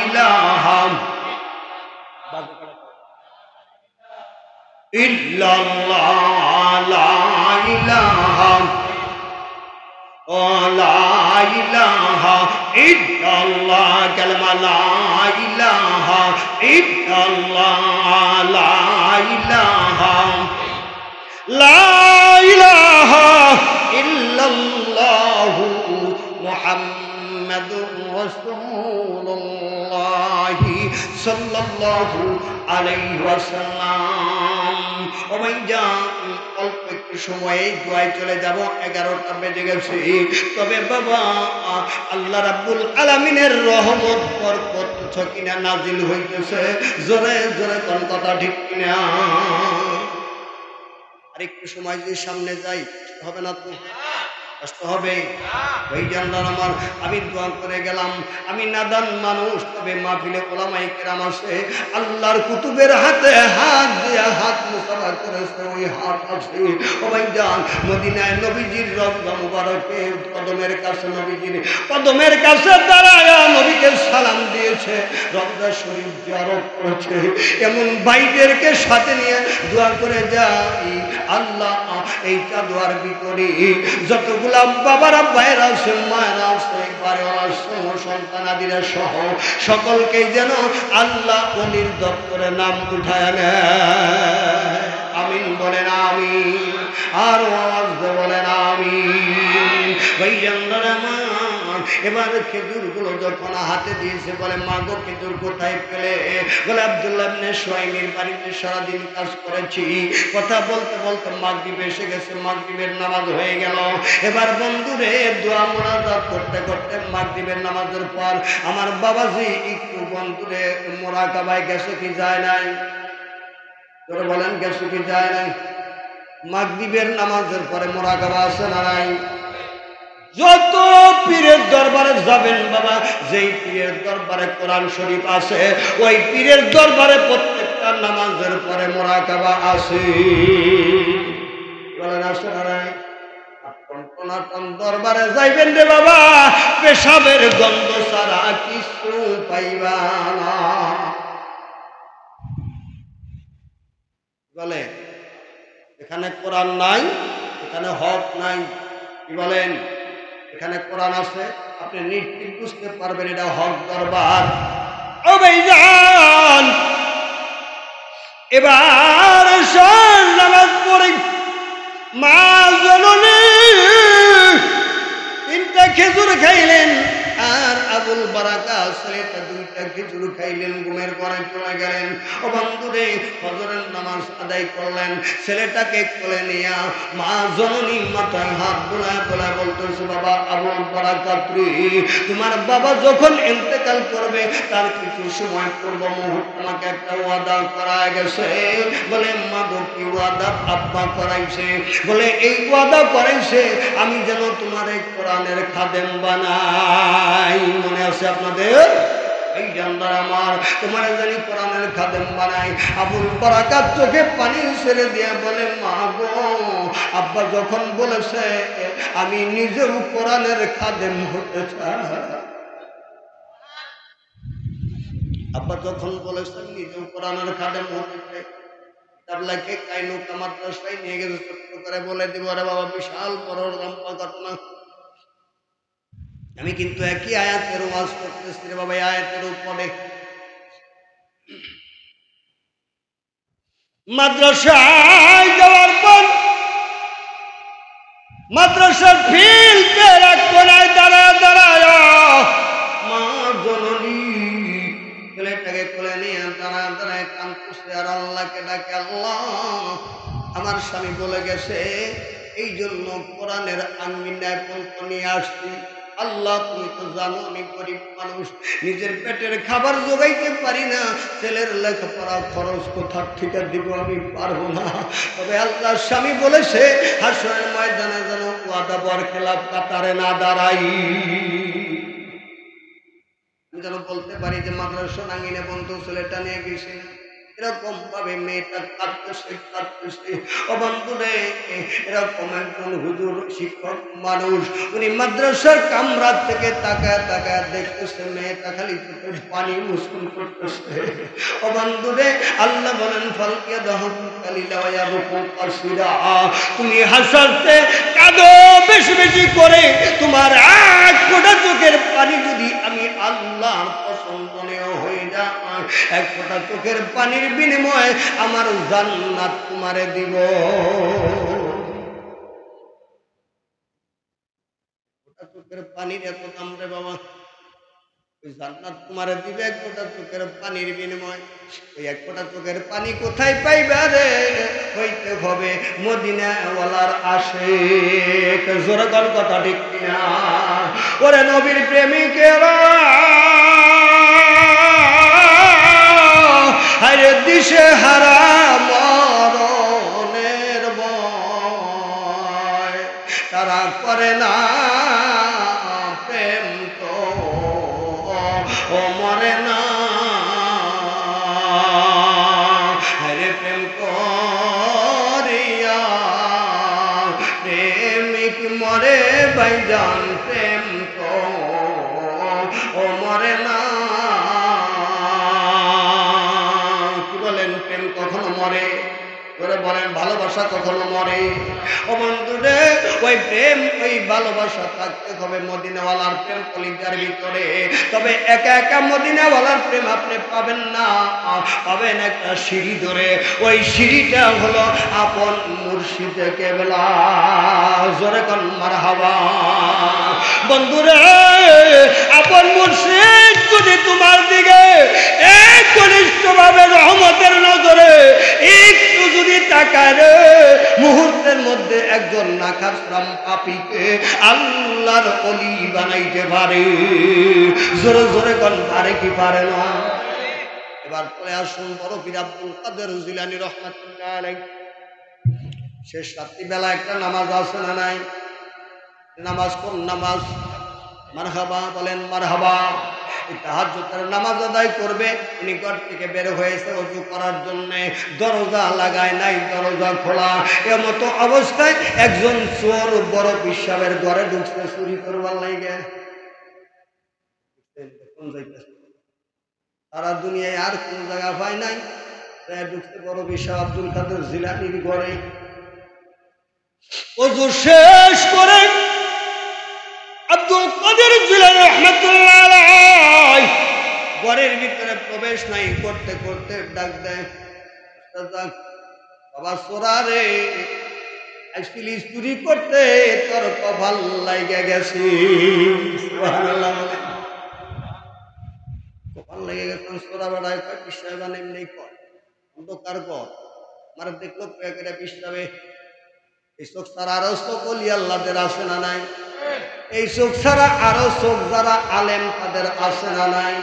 ইলাহা ইল্লাল্লাহ, লা ইলাহা ও লা ইলাহা ইল্লাল্লাহ, কালেমা লা ইলাহা ইল্লাল্লাহ, লা ইলাহা, লা ইলাহা ইল্লাল্লাহু মুহাম্মাদুর রাসূলুল্লাহ সাল্লাল্লাহু আলাইহি ওয়াসাল্লাম। ও ভাইজান, অল্প একটু সময়ে দোয়ায় চলে যাব, 11টা বেজে গেছে। তবে বাবা, আল্লাহ রাব্বুল আলামিনের রহমত বরকত সকিনা নাজিল হইতেছে। জোরে জোরে কোন কথা ঠিক কিনা? আর একটু সময় যদি সামনে যাই হবে না তো? কষ্ট হবে। আমার আমি দোয়া করে গেলাম, আমি নাদান মানুষ, তবে মাহফিলে ওলামায়ে কেরাম আছে, আল্লাহর কুতুবের হাতে হাত দিয়ে হাত মুসাফা করেছে, ওই হাত আছে ও ভাইজান মদিনায় নবীজির রওজা মুবারকে কদমের কাছে, নবীজির কদমের কাছে দাঁড়ায় নবীকে সালাম দিয়েছে, রওজা শরীফ জিয়ারত করেছে। এমন ভাইদেরকে সাথে নিয়ে দোয়া করে যাই, আল্লাহ এইটা দোয়ার ভিতরে যতগুলা বাবারা ভাইরা আছে, মায়েরা আছে, বাড়িওয়ালা সন্তানাদিরা সহ সকলকেই যেন আল্লাহ ওলির দপ্তরে নাম উঠায় নেয়। আমিন বলেন আমিন, আর আওয়াজ দিয়ে বলেন আমিন। ভাইজানরা আমার এবার খেজুরগুলো যখন হাতে দিয়েছে, বলে মা গো খেজুর কোথায় পেলে? বলে আব্দুল্লাহ ইবনে সুহাইমের বাড়িতে সারাদিন কাজ করেছি। কথা বলতে বলতে মাগরিব এসে গেছে, মাগরিবের নামাজ হয়ে গেল। এবার বন্ধুরে দোয়া মোনাজাত করতে করতে মাগরিবের নামাজের পর আমার বাবাজি একটু বন্ধুরে মোরাকাবায় গেছে কি যায় নাই? তোরা বলেন গেছে কি যায় নাই? মাগরিবের নামাজের পরে মোরাকাবা আছে না নাই? যত পীরের দরবারে যাবেন বাবা, যেই পীরের দরবারে কোরআন শরীফ আছে, ওই পীরের দরবারে প্রত্যেকটা নামাজের পরে মোরাকাবা আছে। বলেন আছে না নাই? টনটনাটন দরবারে যাইবেন রে বাবা, পেশাবের গন্ধ ছাড়া কিছু পাইবা না। বলে এখানে কোরআন নাই, এখানে হক নাই। কি বলেন? এখানে কোরআন আছে, আপনি নিশ্চিত বুঝতে পারবেন এটা হক দরবার। ও ভাইজান এবার শোন নামাজ পড়ে মা জননী তিনটা খেজুর খাইলেন আর আবুল বারাকা ছেলেটা দুইটা খেজুর খাইলেন ঘুমের ঘরে চলে গেলেন ও বন্ধুরে ফজরের নামাজ আদায় করলেন ছেলেটাকে কোলে নিয়ে মা জননী মাথায় হাত বোলায় বোলায় বলতেছে বাবা আবুল বারাকা তোমার বাবা যখন ইন্তেকাল করবে তার কিছু সময় পূর্ব মুহূর্তে আমাকে একটা ওয়াদা করা গেছে বলে মা গো কি ওয়াদা আব্বা করাইছে বলে এই ওয়াদা করাইছে আমি যেন তোমার এই কোরআনের খাদেম বানাই মনে আছে আপনাদের এই জানদার আমার তোমার জানি কোরআনের খাদেম বানাই আবুল বারাকাত চোখে পানি ছেড়ে দিয়ে বলে মা গো আব্বা যখন বলেছে আমি নিজেও কোরআনের খাদেম হতে চাই আব্বা যখন বলেছেন নিজেও কোরআনের খাদেম হতে চাই তাবলাকে কাইনুকা মাদ্রাসায় নিয়ে গেছে ছোট্ট করে বলে দিব রে বাবা বিশাল বড় লম্বা ঘটনা আমি কিন্তু একই আয়াতের ওয়াজ করতেছি রে বাবা আয়াতের উপরে মাদ্রাসায় যাওয়ার পর মাদ্রাসার ফিল্ডের এক কোনায় দাঁড়ায় দাঁড়ায় মা জননী ছেলেটাকে কোলে নিয়ে দাঁড়ায় দাঁড়ায় কাঁদতেছে আর আল্লাহকে ডাকে আল্লাহ আমার স্বামী বলে গেছে এই জন্য কোরআনের আঙ্গিনায় পন্থ নিয়ে আসছি আল্লাহ তুমি তো জানো আমি গরিব মানুষ নিজের পেটের খাবার জোগাইতে পারি না ছেলের লেখাপড়া খরচ কোথার থেকে দিব আমি পারবো না তবে আল্লাহ স্বামী বলেছে হাসরের ময়দানে যেন ওয়াদা বর খেলাফ কাতারে না দাঁড়াই আমি যেন বলতে পারি যে মাদ্রাসা আঙ্গিনে বন্ধু ছেলেটা নিয়ে গেছি এরকম ভাবে মেয়েটা কাঁদতেছে ও বন্ধুরে এরকম একজন হুজুর শিক্ষক মানুষ উনি মাদ্রাসার কামরা থেকে তাকায় তাকায় দেখতেছে মেয়েটা খালি চোখের পানি মুসকুন করতেছে ও বন্ধুরে আল্লাহ বলেন ফালকিয়া দহম কালিলা ওয়া রুকু কাসিরা তুমি হাসতে কাঁদো বেশি বেশি করে তোমার এক ফোঁটা চোখের পানি যদি আমি আল্লাহর পছন্দনীয় হয়ে যায় এক ফোঁটা চোখের পানির বিনিময়ে আমার জান্নাত তোমারে দিব চোখের পানির এত দাম রে বাবা ওই জান্নাত তোমারে দিবে এক ফোঁটা চোখের পানির বিনিময় ওই এক ফোঁটা চোখের পানি কোথায় পাইবা রে হইতে হবে মদিনাওয়ালার আশিক জোরে কোন কথা ঠিক কিনা ওরে নবীর প্রেমিকেরা আরে দিশে হারা মরণের ভয় তারা করে না প্রেম তো ও মরে না আরে প্রেম করিয়া প্রেমিক মরে ভাইজান প্রেম তো ও মরে না কখনো মরে ওরা বলেন ভালোবাসা কখনো মরে ও বন্ধুরে ওই প্রেম ওই ভালোবাসা থাকতে হবে মদিনাওয়ালার প্রেম কলিজার ভিতরে তবে একা একা মদিনাওয়ালার প্রেম আপনি পাবেন না পাবেন একটা সিঁড়ি ধরে ওই সিঁড়িটা হলো আপন মুর্শিদে কেবলা জোরে কোন মারহাবা বন্ধুরে আপন মুর্শিদ যদি তোমার দিকে এক কনিষ্ঠভাবে রহমতের নজরে একটু যদি তাকায় রে মুহূর্তের মধ্যে একজন নাখাসরাম পাপীকে আল্লাহর ওলি বানাইতে পারে জোরে জোরে কোন পারে কি পারে না এবার পরে আসুন বড় পীর আব্দুল কাদের জিলানী রাহমাতুল্লাহ আলাইহি শেষ রাত্রিবেলা একটা নামাজ আছে না নাই নামাজ কোন নামাজ মারহাবা বলেন মারহাবা তাহাজ্জুদের নামাজ আদায় করবে উনি ঘর থেকে বের হয়েছে ওযু করার জন্য দরজা লাগায় নাই দরজা খোলা এমতো অবস্থায় একজন চোর বড় পিসাবের ঘরে ঢুকছে চুরি করবার লাগে সারা দুনিয়ায় আর কোন জায়গা পায় নাই ঢুকছে বড় পিসাব আব্দুল কাদের জিলানীর ঘরে ওযু শেষ করে আব্দুল কাদের জিলানী রাহমাতুল্লাহ আলাইহি ঘরের ভিতরে প্রবেশ নাই করতে করতে ডাক দেয়, বাবা সোরা রে, আসছিলি চুরি করতে, তোর কপাল লাইগা গেছে। সুবহানাল্লাহ বলে, কপাল লেগে গেছে। সোরা বেড়ায় কয় পিসাবে মানে এমনি কর, অন্ধকার কর, আমার দেখলো পেয়াকেরা পিসাবে। এই চোখ ছাড়া আরো চোখ অলি আল্লাহদের আছে না নাই? এই চোখ ছাড়া আরো চোখ যারা আলেম তাদের আছে না নাই?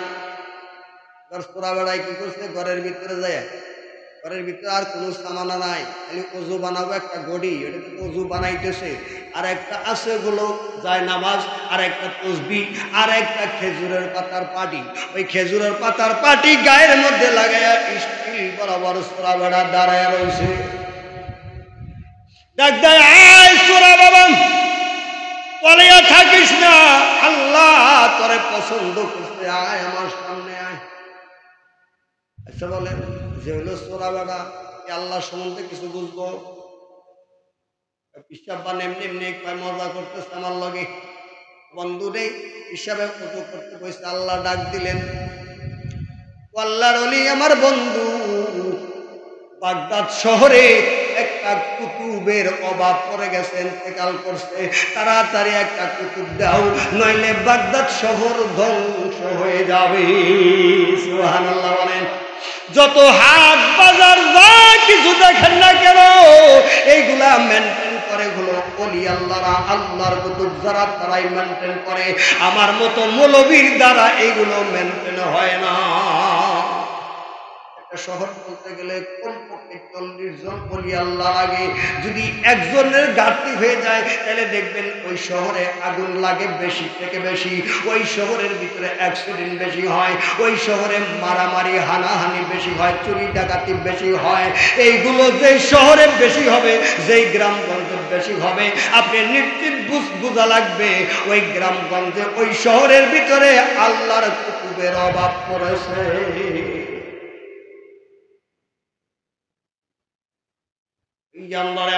সোরা বেড়ায় কি করছে, ঘরের ভিতরে যায়, ঘরের ভিতরে আর কোনো সামানা নাই, খালি অজু বানাবো একটা গড়ি, এটা কিন্তু অজু বানাইতেছে। আর একটা আছে গুলো যায় নামাজ, আর একটা তসবি, আর একটা খেজুরের পাতার পাটি। ওই খেজুরের পাতার পাটি গায়ের মধ্যে লাগাইয়া স্টিল বরাবর সোরা বেড়া দাঁড়ায় রয়েছে। ডাক দেয়, আয় সোরা বাবা, পলাইয়া থাকিস না, আল্লাহ তোরে পছন্দ করছে, আয় আমার সামনে আয়। আচ্ছা বলেন, যে হলো সোরা বেড়া, আল্লাহ সম্বন্ধে কিছু বুঝবো? পিসাব্বান এমনি এমনি কয় মজা করতেছে আমার লগে, বন্ধু নেই হিসাবে কত করতে বসে। আল্লাহ ডাক দিলেন, আল্লাহর ওলি আমার বন্ধু, বাগদাদ শহরে একটা কুতুবের অভাব পড়ে গেছে, ইন্তেকাল করছে, তাড়াতাড়ি একটা কুতুব দাও, নইলে বাগদাদ শহর ধ্বংস হয়ে যাবে। সুবহানাল্লাহ বলেন। যত হাট বাজার যা কিছু দেখেন না কেন, এইগুলা মেনটেন করে গুলো ওলি আল্লাহরা, আল্লাহর কুতুব যারা, তারাই মেনটেন করে। আমার মতো মৌলবীর দ্বারা এইগুলো মেনটেন হয় না। শহর বলতে গেলে কমপক্ষে 40 জন ওলি আল্লাহ লাগে। যদি একজনের ঘাটতি হয়ে যায় তাহলে দেখবেন ওই শহরে আগুন লাগে বেশি থেকে বেশি, ওই শহরের ভিতরে অ্যাক্সিডেন্ট বেশি হয়, ওই শহরে মারামারি হানাহানি বেশি হয়, চুরি ডাকাতি বেশি হয়। এইগুলো যেই শহরে বেশি হবে, যেই গ্রামগঞ্জে বেশি হবে, আপনি নিশ্চিত বোঝা লাগবে ওই গ্রামগঞ্জে, ওই শহরের ভিতরে আল্লাহর কুতুবের অভাব পড়েছে।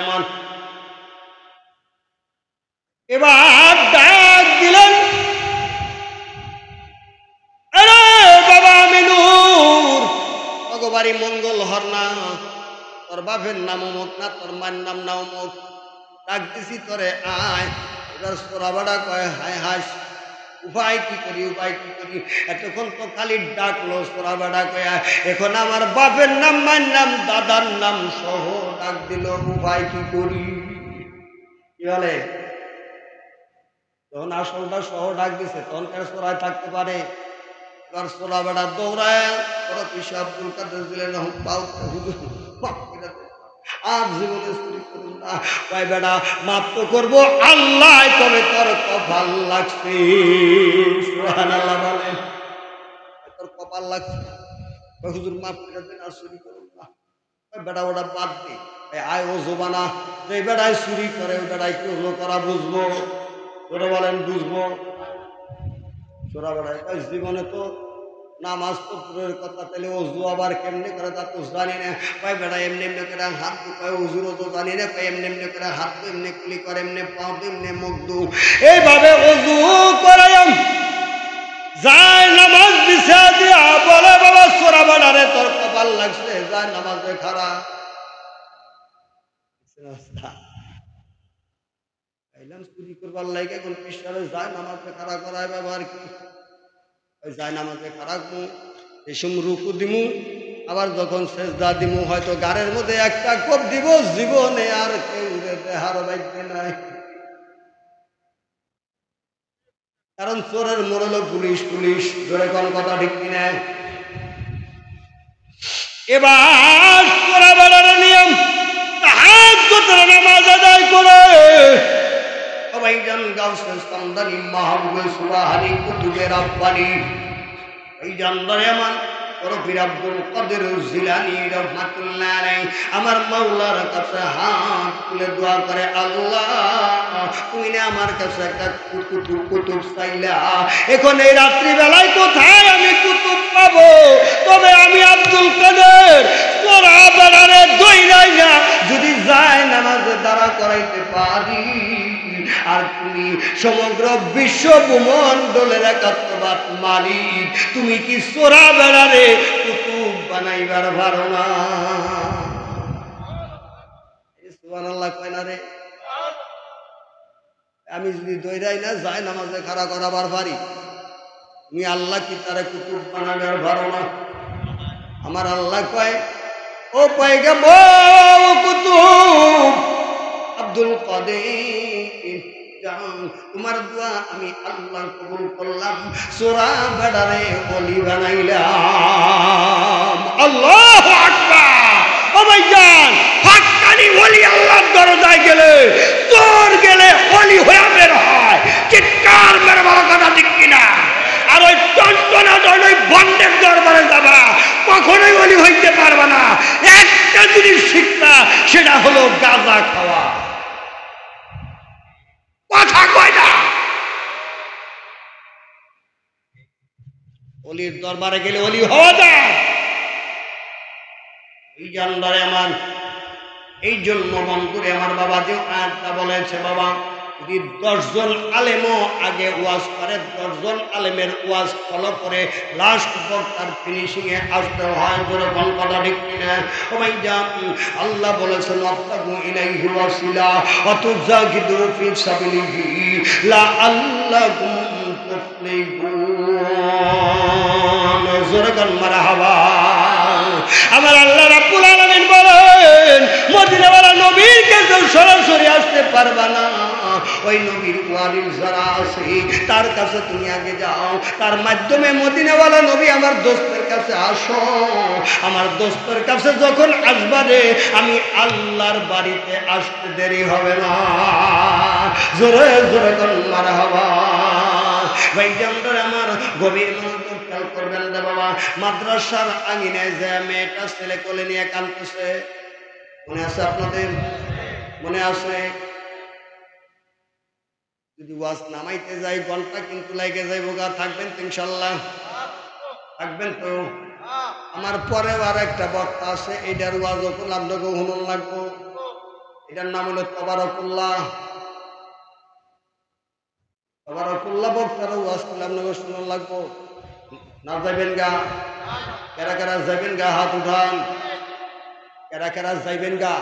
এমন এবার ডাক দিলেন, আরে বাবা আমিনুর, অগবাড়ি মঙ্গল হর না, তোর বাপের নাম অমুক না, তোর মায়ের নাম না অমুক, ডাক দিছি তোরে আয়। এবার সোরা বেড়া কয়, হায় হাস, উপায় কি করি, উপায় কি করি? এতক্ষণ তো খালি ডাকলো সোরা বেড়া কয়া, এখন আমার বাপের নাম, মায়ের নাম, দাদার নাম সহ ডাক দিল, উপায় কি করি? কি বলে? যখন আসলটা সহ ডাক দিছে তখন কার সোরায় থাকতে পারে? এবার সোরা বেড়া দৌড়ায় ওরা পিসা আব্দুল কাদের দিলেন, পাও হুজুর আর জীবনে চুরি করুন না। কয় বেড়া মাফ তো করবো আল্লাহ, তবে তোর কপাল লাগছে। সুবহানাল্লাহ বলেন, তোর কপাল লাগছে, হুজুর মাফ করে দেন, আর চুরি করুন না। বেড়া ওটা বাদ দে, আয় ও জোবানা, যে বেড়ায় চুরি করে ওই বেড়ায় কি ওজো করা বুঝবো? তোরা বলেন বুঝবো? তোরা বেড়ায় জীবনে তো নামাজ তো দূরের কথা, তাহলে ওজু আবার কেমনি করে তা তো জানি না। কয় বেড়া এমনি এমনি করে হাত দু, কয় ওজুর ওজু জানি না, কয় এমনি এমনি করে হাত দু, এমনি কুলি করে, এমনি পাও দু, এমনি মুখ দু, এইভাবে ওজু করে যায় নামাজ বিছা দিয়া বলে, বাবা সোরা বেড়ারে তোর কপাল লাগছে, যায় নামাজে খারাপ। চুরি করবার লাগে এখন পিসারে যায় নামাজে খারাপ করায়, ব্যবহার কি যায় নামাজে খারাপ এসম রুকু দিমু, আবার যখন সেজদা দিমু হয়তো গাড়ের মধ্যে একটা কোপ দিব, জীবনে আর কেউ দেহার বাইতে নাই। কারণ চোরের মোড় হলো পুলিশ, পুলিশ ধরে কোন কথা ঠিক কিনা? এবার চোরা বেড়ার নিয়ম তাহাজ্জুদের নামাজ আদায় করে ভাইজান গাউসে সামদানি মাহবুবে সুবহানি কুতুবের আব্বানি ভাইজান দরেমান ওরফির আব্দুল কাদের জিলানী রাহমাতুল্লাহ আলাইহি আমার মাওলার কাছে হাত তুলে দোয়া করে, আল্লাহ তুমি না আমার কাছে একটা কুতুব চাইলা, এখন এই রাত্রি বেলায় কোথায় আমি কুতুব পাবো? তবে আমি আব্দুল কাদের সোরা বেড়ারে দইরাই না যদি যায় নামাজে দাঁড়া করাইতে পারি, আর তুমি সমগ্র বিশ্ব ভূমণ্ডলের একাত্মবাদ মালিক, তুমি কি সোরা বেড়ারে কুতুব বানাইবার পারো না? সুবহানাল্লাহ কয় না রে? আমি যদি দৈরাই না যাই নামাজে খাড়া করাবার পারি, তুমি আল্লাহ কি তারে কুতুব বানাবার পারো না? আমার আল্লাহ কয়, ও পয়গম্বর কুতুব আব্দুল কাদের, তোমার দোয়া আমি আল্লাহ কবুল করলাম, সূরা বাড়ারে ওলি বানাইলাম। আল্লাহু আকবার। ও ভাইজান, হাক্কানি ওলি আল্লাহর দরজায় গেলে, তোর গেলে ওলি হয়ে বের হয়। চিৎকার মেরে বড় কথা ঠিক কিনা? আর ওই টনটনা ওই বন্ডের দরবারে যাবা, কখনোই ওলি হইতে পারবা না। একটা জিনিস শিক্ষা, সেটা হলো গাঁজা খাওয়া। কথা কয় না। অলির দরবারে গেলে অলি হওয়া যায়। এই জানবারে আমার, এই জন্য বন্ধুরে আমার বাবা যে আয়াতটা বলেছে, বাবা যদি 10 জন আলেমও আগে ওয়াজ করে, 10 জন আলেমের ওয়াজ ফলো করে লাস্ট বক্তার ফিনিশিং এ আসতে হয়। যেরকম কথা ঠিক কিনা? ও ভাইজান, আল্লাহ বলেছেন আত্তাকু ইলাইহি ওয়াসিলা অতুজাহিদু ফি সাবিলিহি লাআল্লাকুম তুফলিহুন। যেরকম মারহাবা। আমার আল্লাহ রাব্বুল আলামিন বলেন, মদিনাওয়ালা নবীর কাছে সরাসরি আসতে পারবা না। ওই নবীর ওয়ারিস যারা আছে তার কাছে তুমি আগে যাও, তার মাধ্যমে মদিনাওয়ালা নবী আমার দোস্তের কাছে আসো। আমার দোস্তের কাছে যখন আসবা রে, আমি আল্লাহর বাড়িতে আসতে দেরি হবে না। জোরে জোরে কোন মারহাবা। ভাইজানরা আমার গভীর মনোযোগ খেয়াল করবেন রে বাবা। মাদ্রাসার আঙিনায় যে মেয়েটা ছেলে কোলে নিয়ে কাঁদতেছে, মনে আছে আপনাদের? মনে আছে? যদি ওয়াজ নামাইতে যাই ঘন্টা কিন্তু লাগে যাইব গা। থাকবেন তো ইনশাল্লাহ? থাকবেন তো? আমার পরে আর একটা বক্তা আছে, এইটার ওয়াজ ওকুল আপনাকে হুনুন লাগবো। এটার নাম হলো তবারকুল্লাহ। তবারকুল্লাহ বক্তার ওয়াজ করলে আপনাকে শুনুন লাগবো। না যাইবেন গা? কেরা কেরা যাইবেন গা? হাত উঠান। কেরা কেরা যাইবেন গা?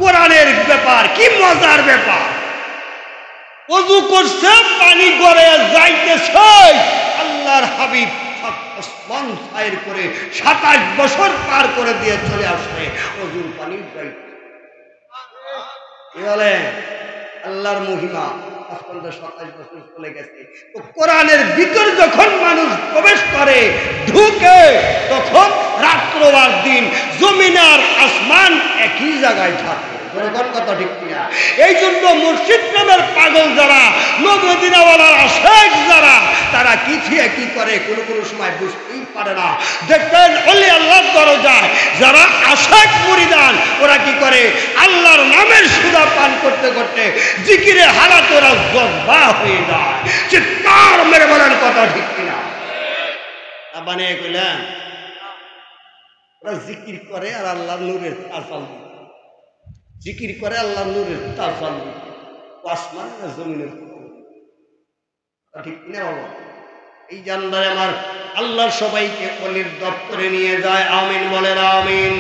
কোরআনের ব্যাপার কি মজার ব্যাপার। ওযু করছে, পানি গড়ে যাইতেছে, আল্লাহর হাবিব আসমান ছায়ের করে 27 বছর পার করে দিয়ে চলে আসছে, ওযুর পানি যাইতে। কি বলে? আল্লাহর মহিমা। 27 বছর চলে গেছে। তো কোরআনের ভিতর যখন মানুষ প্রবেশ করে, ঢুকে, তখন রাত্র আর দিন, জমিন আর আসমান একই জায়গায় থাকে। কথা ঠিক কিনা? এই জন্য মুর্শিদ নামের পাগল যারা, মদিনাওয়ালার আশিক যারা, তারা কি থেকে কি করে কোনো কোনো সময় বুঝতেই পারে না। দেখবেন ওলি আল্লাহর দরজায় যারা আশিক মুরিদান, ওরা কি করে? আল্লাহর নামের সুধা পান করতে করতে জিকিরে হালাত ওরা জজ্বা হয়ে যায়। চিৎকার মেরে বলেন কথা ঠিক কিনা? বানিয়ে কইলেন ওরা জিকির করে আর আল্লাহর নূরের তাসাল, জিকির করে আল্লাহ নূরের তাসাল, আসমান জমিনের ঠিক কিনা বাবা? এই জানবারে আমার আল্লাহ সবাইকে অলির দপ্তরে নিয়ে যায়। আমিন বলেন আমিন।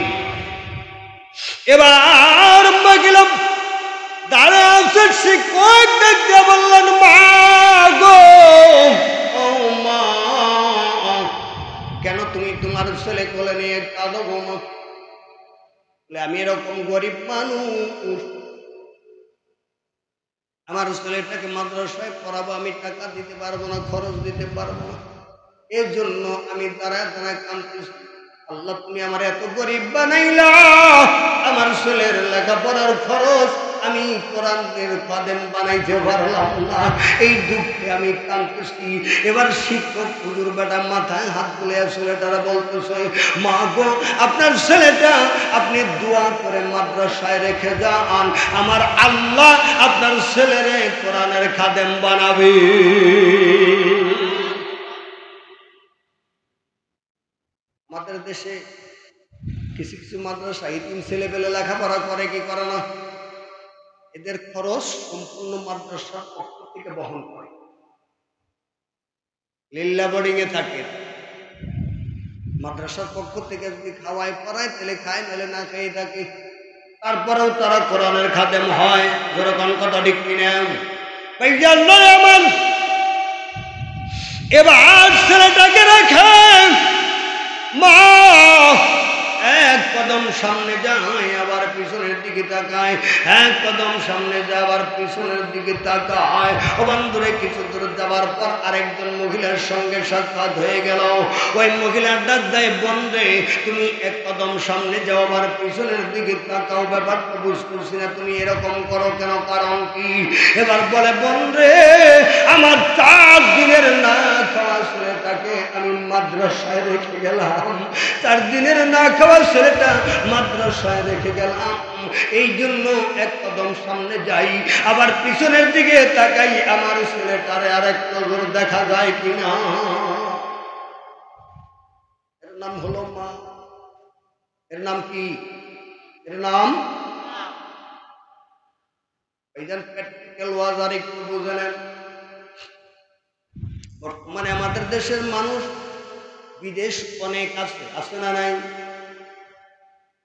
এবার গেলাম দাঁড়াচ্ছে শিক্ষক দেখতে বললেন, মা গো, ও মা, কেন তুমি তোমার ছেলে কোলে নিয়ে কাঁদো গো মা? আমি এরকম গরিব মানুষ, আমার ছেলেটাকে মাদ্রাসায় পড়াবো, আমি টাকা দিতে পারবো না, খরচ দিতে পারবো না, এর জন্য আমি দাঁড়ায় দাঁড়ায় কাঁদতেছি। আল্লাহ তুমি আমার এত গরিব বানাইলা, আমার ছেলের লেখাপড়ার খরচ আমি কোরআনের খাদেম বানাইতে পারলাম না, এই দুঃখে আমি কাঁদতেছি। এবার শিক্ষক হুজুর বেটা মাথায় হাত তুলে ছেলেটারা বলতেছে, মা গো, আপনার ছেলেটা আপনি দোয়া করে মাদ্রাসায় রেখে যান, আমার আল্লাহ আপনার ছেলেরে কোরআনের খাদেম বানাবে। আমাদের দেশে কিছু কিছু মাদ্রাসা ইতিম ছেলে পেলে লেখাপড়া করে কি করে না, এদের খরচ সম্পূর্ণ মাদ্রাসার পক্ষ থেকে বহন করে। লিল্লা বোর্ডিং এ থাকে, মাদ্রাসার পক্ষ থেকে যদি খাওয়ায় পড়ায় তাহলে খায়, নাহলে না খেয়ে থাকে। তারপরেও তারা কোরআনের খাদেম হয়। যেরকম কথা ঠিক কিনা? এবার ছেলেটাকে রেখে মা এক কদম সামনে যায়, আবার পিছনের দিকে তাকায়, এক কদম সামনে যায়, আবার পিছনের দিকে তাকায়। ও বন্ধুরে, কিছু দূর যাবার পর আরেকজন মহিলার সঙ্গে সাক্ষাৎ হয়ে গেল। ওই মহিলার ডাক দেয়, বন্ধে তুমি এক কদম সামনে যাও, আবার পিছনের দিকে তাকাও, ব্যাপারটা বুঝতেছি না, তুমি এরকম করো কেন, কারণ কি? এবার বলে, বন্ধে আমার 4 দিনের না খাওয়া ছেলেটাকে আমি মাদ্রাসায় রেখে গেলাম, 4 দিনের না খাওয়া ছেলেটা মাদ্রাসায় রেখে গেলাম, এই জন্য এক কদম সামনে যাই, আবার পিছনের দিকে তাকাই, আমার ছেলেটারে আরেক নজর দেখা যায় কিনা। এর নাম হলো মা। এর নাম কি? এর নাম এইজন প্র্যাকটিক্যাল ওয়াজ আর একটু বুঝে নেন। বর্তমানে আমাদের দেশের মানুষ বিদেশ অনেক আছে, আছে না নাই?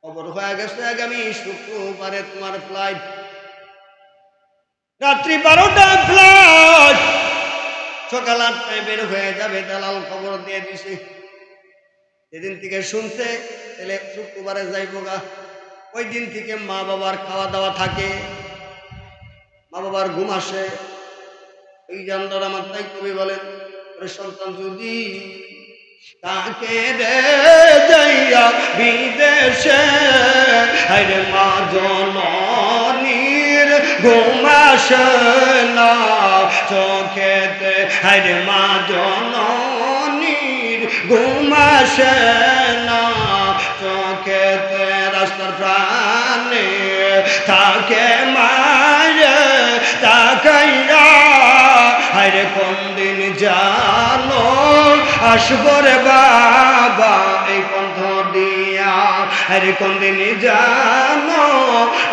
খবর হয়ে গেছে আগামী শুক্রবারে তোমার ফ্লাইট, রাত্রি 12টায় ফ্লাইট, সকাল 8টায় বের হয়ে যাবে। দালাল খবর দিয়ে দিছে, যেদিন থেকে শুনছে তাহলে শুক্রবারে যাইব গা, ওই দিন থেকে মা বাবার খাওয়া দাওয়া থাকে, মা বাবার ঘুম আসে। এই জানদার আমার তাই কবি বলেন, সন্তান যদি তাকে রে যাইয়া বিদেশে, আরে মা জননীর ঘুম আসে না চোখেতে, আরে মা জননীর ঘুম আসে না চোখেতে, রাস্তার প্রাণে থাকে মায়ে তাকাইয়া, আরে কোন দিন জানো আসবো রে বাবা এই কণ্ঠ দিয়া, আরে কোন দিন জানো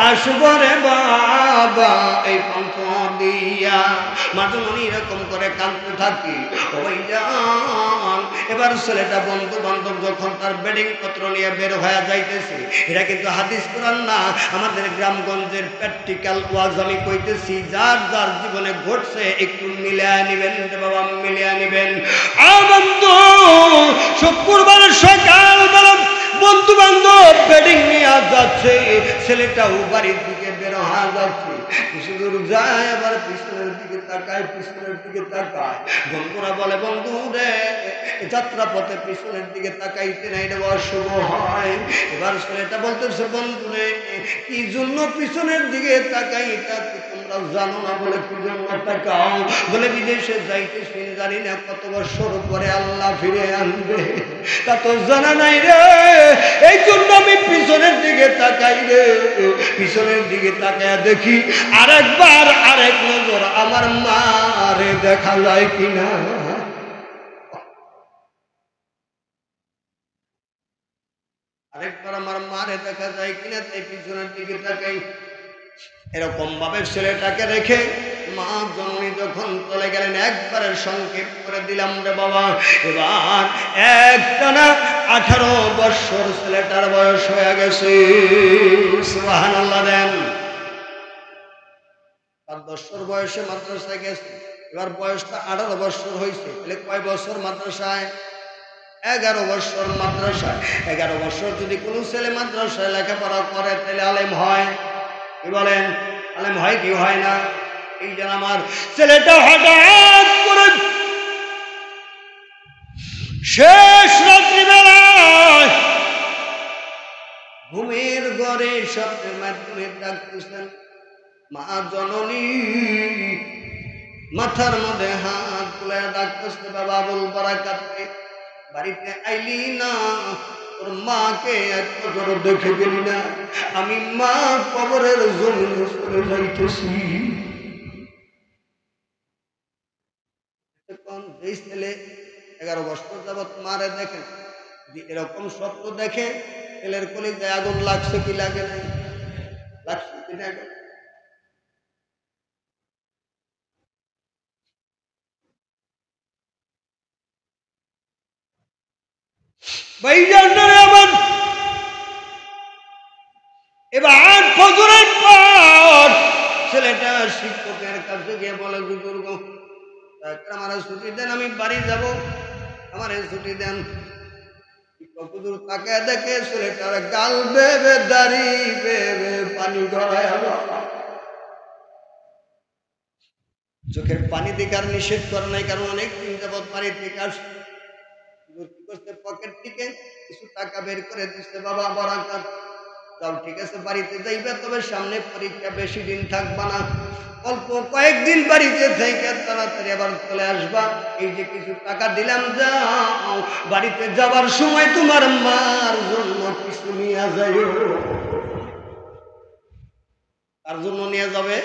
আসবো রে বাবা এই কণ্ঠ দিয়া। মাঝুমনি এরকম করে কাঁদতে থাকি। ওই যান এবার ছেলেটা বন্ধু বান্ধব যখন তার বেডিং পত্র নিয়ে বের হয়ে যাইতেছে, এটা কিন্তু হাদিস কোরআন না, আমাদের গ্রামগঞ্জের প্র্যাকটিক্যাল ওয়াজ আমি কইতেছি। যার যার জীবনে ঘটছে একটু মিলিয়ে নিবেন রে বাবা, মিলিয়ে নিবেন। বন্ধু শুক্রবার সকালবেলা বন্ধু বান্ধব বেডিং নিয়ে যাচ্ছে, ছেলেটাও বাড়ির দিকে বের হয়ে যাচ্ছে। কিছু দূর যায়, আবার পিছনের দিকে তাকায়, পিছনের দিকে তাকায়। বন্ধুরা বলে, বন্ধু রে যাত্রা পথে পিছনের দিকে তাকাইতে নাই রে অশুভ হয়। এবার ছেলেটা বলতেছে, বন্ধু রে কি জন্য পিছনের দিকে তাকাই তা তোমরা জানো না, বলে কি জন্য তাকাও? বলে বিদেশে যাইতেছি, জানি না কত বছর পরে আল্লাহ ফিরে আনবে, তা তো জানা নাই রে, এই জন্য আমি পিছনের দিকে তাকাই রে। পিছনের দিকে তাকায় দেখি আরেকবার আরেক নজর আমার মারে দেখা যায় কিনা। আরেকবার আমার মারে দেখা যায় কিনা, তাই পিছনের দিকে তাকাই। এরকম ভাবে ছেলেটাকে রেখে মা জননী যখন চলে গেলেন, একবারের সংক্ষেপ করে দিলাম রে বাবা। এবার একটানা 18 বছর ছেলেটার বয়স হয়ে গেছে। সুবহানাল্লাহ দেন। 5 বছর বয়সে মাদ্রাসায় গেছে, এবার বয়সটা 18 বছর হয়েছে। তাহলে কয় বছর মাদ্রাসায়? 11 বছর মাদ্রাসায়। 11 বছর যদি কোনো ছেলে মাদ্রাসায় লেখাপড়া করে তাহলে আলেম হয়। কি বলেন? আলেম হয় কি হয় না? এই যেন আমার ছেলেটা হঠাৎ করে শেষ রাত্রিবেলায় ঘুমের ঘরে স্বপ্নের মাধ্যমে ডাকতেছেন, মা জননী মাথার মধ্যে হাত তুলে ডাকতেছে, বাবা আবুল বারাকাতকে বাড়িতে আইলি না, তোর মাকে এক নজর দেখে গেলি না, আমি মা কবরের জমিনে চলে যাইতেছি। এই ছেলে 11 বছর যাবৎ মারে দেখেন, এরকম স্বপ্ন দেখে ছেলের কলিজায় আগুন লাগছে কি লাগে নাই? লাগছে কি না? আমার এবার ফজরের পর ছেলেটা শিক্ষকের কাছে গিয়ে বলে, বুজুর্গ আমার ছুটি দেন, আমি বাড়ি যাব, আমার ছুটি দেন। শিক্ষক তাকে দেখে ছেলেটার গাল বেবে দাড়ি বেবে পানি গড়ায়, চোখের পানি দেখার নিষেধ করে নাই, কারণ অনেক দিন যাবৎ বাড়ি থেকে আসছে। পকেট থেকে কিছু টাকা বের করে দিচ্ছে, বাবা বরাকাত যাও, ঠিক আছে বাড়িতে যাইবে, তবে সামনে পরীক্ষা, বেশি দিন থাকবা না, অল্প কয়েকদিন বাড়িতে থেকে তাড়াতাড়ি আবার চলে আসবা। এই যে কিছু টাকা দিলাম, যাও, বাড়িতে যাবার সময় তোমার মার জন্য কিছু নিয়ে যাইও। কার জন্য নিয়ে যাবে?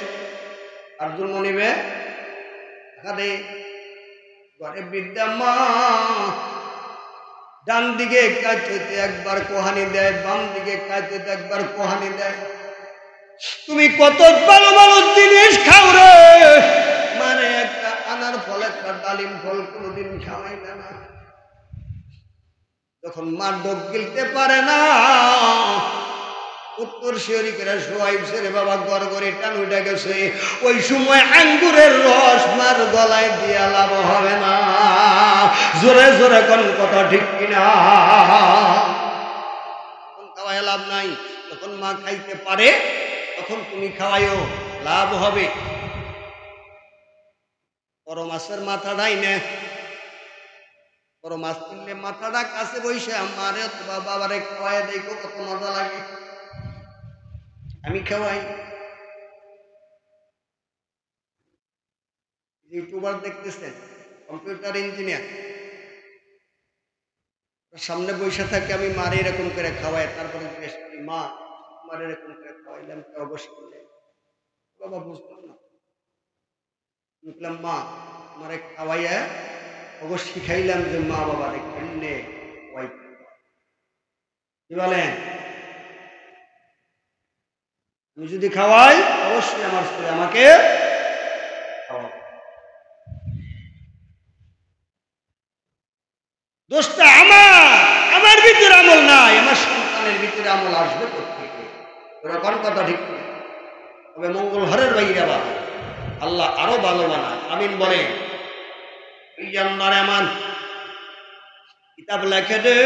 কার জন্য নিবে? আরে ঘরে বৃদ্ধা মা ডান দিকে কাঁচতে একবার কোহানি দেয়, বাম দিকে কাঁচতে একবার কোহানি দেয়। তুমি কত ভালো ভালো জিনিস খাও রে, মানে একটা আনার ফল, একটা ডালিম ফল কোনোদিন খাওয়াই না। যখন মা ডোক গিলতে পারে না, উত্তর শিহরি করে শোয়াইছে রে বাবা, গড় গড়ে টান উঠে গেছে, ওই সময় আঙ্গুরের রস মার গলায় দিয়া লাভ হবে না। জোরে জোরে কোন কথা ঠিক কিনা? খাওয়াই লাভ নাই। যখন মা খাইতে পারে তখন তুমি খাওয়াইও, লাভ হবে। বড় মাছের মাথাটাই নে, বড় মাছ কিনলে মাথাটা কাছে বসে আমারে অথবা বাবারে খাওয়াই দেখো কত মজা লাগে। আমি খাওয়াই। ইউটিউবার দেখতেছেন, কম্পিউটার ইঞ্জিনিয়ার, সামনে বসে থাকে, আমি মারে এরকম করে খাওয়াই, তারপরে জিজ্ঞেস করি, মা মারে এরকম করে খাওয়াইলাম কে অবশ্যই করলে? বাবা বুঝলাম না। বুঝলাম মা মারে খাওয়াইয়া অবশ্যই শিখাইলাম যে মা বাবারে কেমনে খাওয়াই। কি বলেন? আমি যদি খাওয়াই অবশ্যই আমার ছেলে আমাকে খাওয়াবে। দোষটা আমার ভিতরে আমল নাই, আমার সন্তানের ভিতরে আমল আসবে কোথেকে? ওরকম কথা ঠিক না। তবে মঙ্গল হরের বাইরে বাবা আল্লাহ আরো ভালো বানায়। আমিন বলে। এই জান্নার এমন কিতাব লেখে দে,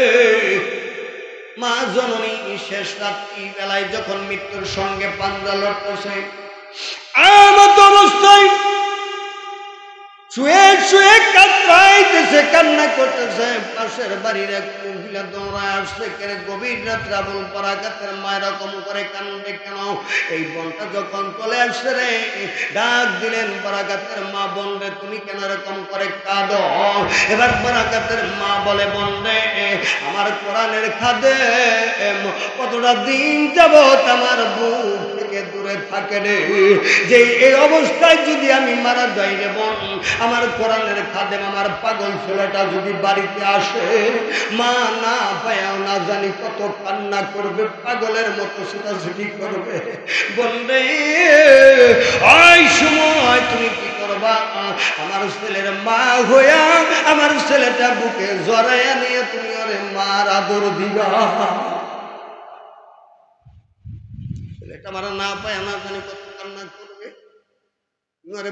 মা জননী শেষ রাত্রি বেলায় যখন মৃত্যুর সঙ্গে পাঞ্জা লড়তেছে, আমার অবস্থায় শুয়ে শুয়ে কাঁদতেছে, কান্না করতেছে। পাশের বাড়ির এক মহিলা দৌড়ায় আসছে, কেন গভীর রাত্রে আবুল বারাকাতের মা এরকম করে কান্দে কেন? এই বোনটা যখন চলে আসছে রে, ডাক দিলেন বারাকাতের মা, বোন রে তুমি কেন এরকম করে কাঁদো? এবার বারাকাতের মা বলে, বোন রে আমার কোরআনের খাদে কতটা দিন যাবত আমার বুক থেকে দূরে থাকে রে, যে এই অবস্থায় যদি আমি মারা যাই রে বোন, আমার কোরআনের খাদেম আমার পাগল ছেলেটা যদি বাড়িতে আসে, মা না পায়াও না জানি কত কান্না করবে, পাগলের মতো ছুটাছুটি করবে। বলবে ওই সময় তুমি কি করবা? আমার ছেলের মা হইয়া আমার ছেলেটা বুকে জড়াইয়া নিয়ে তুমি ওরে মার আদর দিবা। ছেলেটা মারা না পায় না জানি কত কান্না করবে,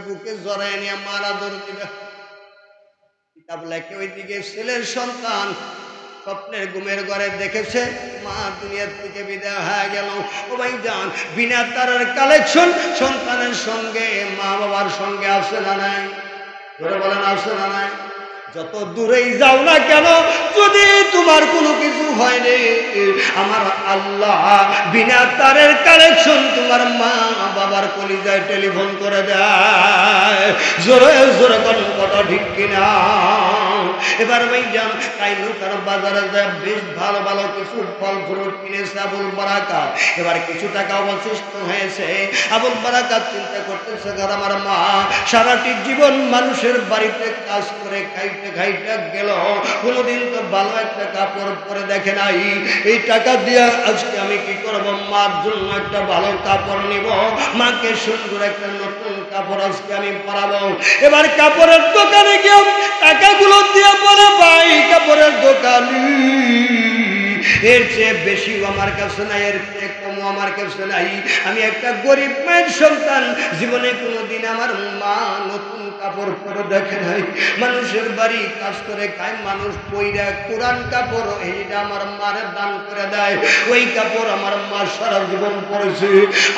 বুকে জড়াই নিয়ে মার আদর দিবে। কিতাব লেখে ওইদিকে ছেলের সন্তান স্বপ্নের ঘুমের ঘরে দেখেছে মা দুনিয়ার থেকে বিদায় হয়ে গেল। ও ভাই জান, বিনা তারের কালেকশন সন্তানের সঙ্গে মা বাবার সঙ্গে আসে না নাই? ধরে বলেন আসে না নাই? যত দূরেই যাও না কেন, যদি তোমার কোনো কিছু হয়নি, আমার আল্লাহ বিনা তারের কালেকশন তোমার মা বাবার কলিজায় টেলিফোন করে দেয়। জোরে জোরে কোন কথা ঠিক কিনা? এবার ভাইজান কাইনুকার বাজারে যায় বেশ ভালো ভালো কিছু ফল ফ্রুট কিনেছে আবুল বারাকাত। এবার কিছু টাকা অবশিষ্ট হয়েছে। আবুল বারাকাত চিন্তা করতেছে, আমার মা সারাটি জীবন মানুষের বাড়িতে কাজ করে খাইতে খাইতে গেল, কোনোদিন তো ভালো একটা কাপড় পরে দেখে নাই। এই টাকা দিয়ে আজকে আমি কি করব, মার জন্য একটা ভালো কাপড় নিব, মাকে সুন্দর একটা নতুন কাপড় আজকে আমি পরাবো। এবার কাপড়ের দোকানে গিয়ে টাকাগুলো দিয়ে বলে, ভাই কাপড়ের দোকানি এর চেয়ে বেশিও আমার কাছে নাই, এর চেয়ে কমও আমার কাছে নাই। আমি একটা গরিব মায়ের সন্তান, জীবনে কোনোদিন আমার মা নতুন কাপড় পরে দেখে নাই। মানুষের বাড়ি কাজ করে খায়, মানুষ পইরা কোরআন কাপড় এইটা আমার মারে দান করে দেয়। ওই কাপড় আমার মা সারা জীবন পরেছে।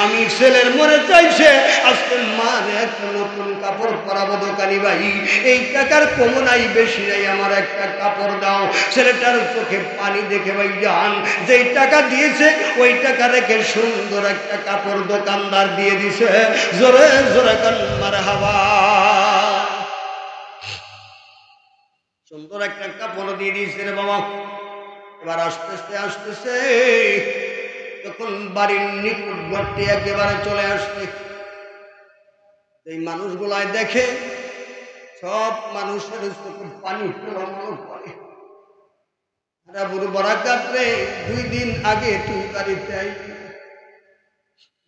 আমি ছেলের মনে চাইছে আজকে মারে একটা নতুন কাপড় পরাবো। দোকানি ভাই, এই টাকার কম নাই বেশি নাই, আমার একটা কাপড় দাও। ছেলেটার চোখে পানি দেখে ভাই যান, যেই টাকা দিয়েছে ওই টাকা রেখে সুন্দর একটা কাপড় দোকানদার দিয়ে দিছে। জোরে জোরে কান মারহাবা। সুন্দর একটা কাপড় দিয়ে দিয়েছে রে বাবা। এবার আসতেছে আসতেছে যখন বাড়ির নিকটবর্তী একেবারে চলে আসছে, এই মানুষগুলাই দেখে সব মানুষের চোখে পানি ফেলানো করে। আবুল বারাকাত রে, 2 দিন আগে তুই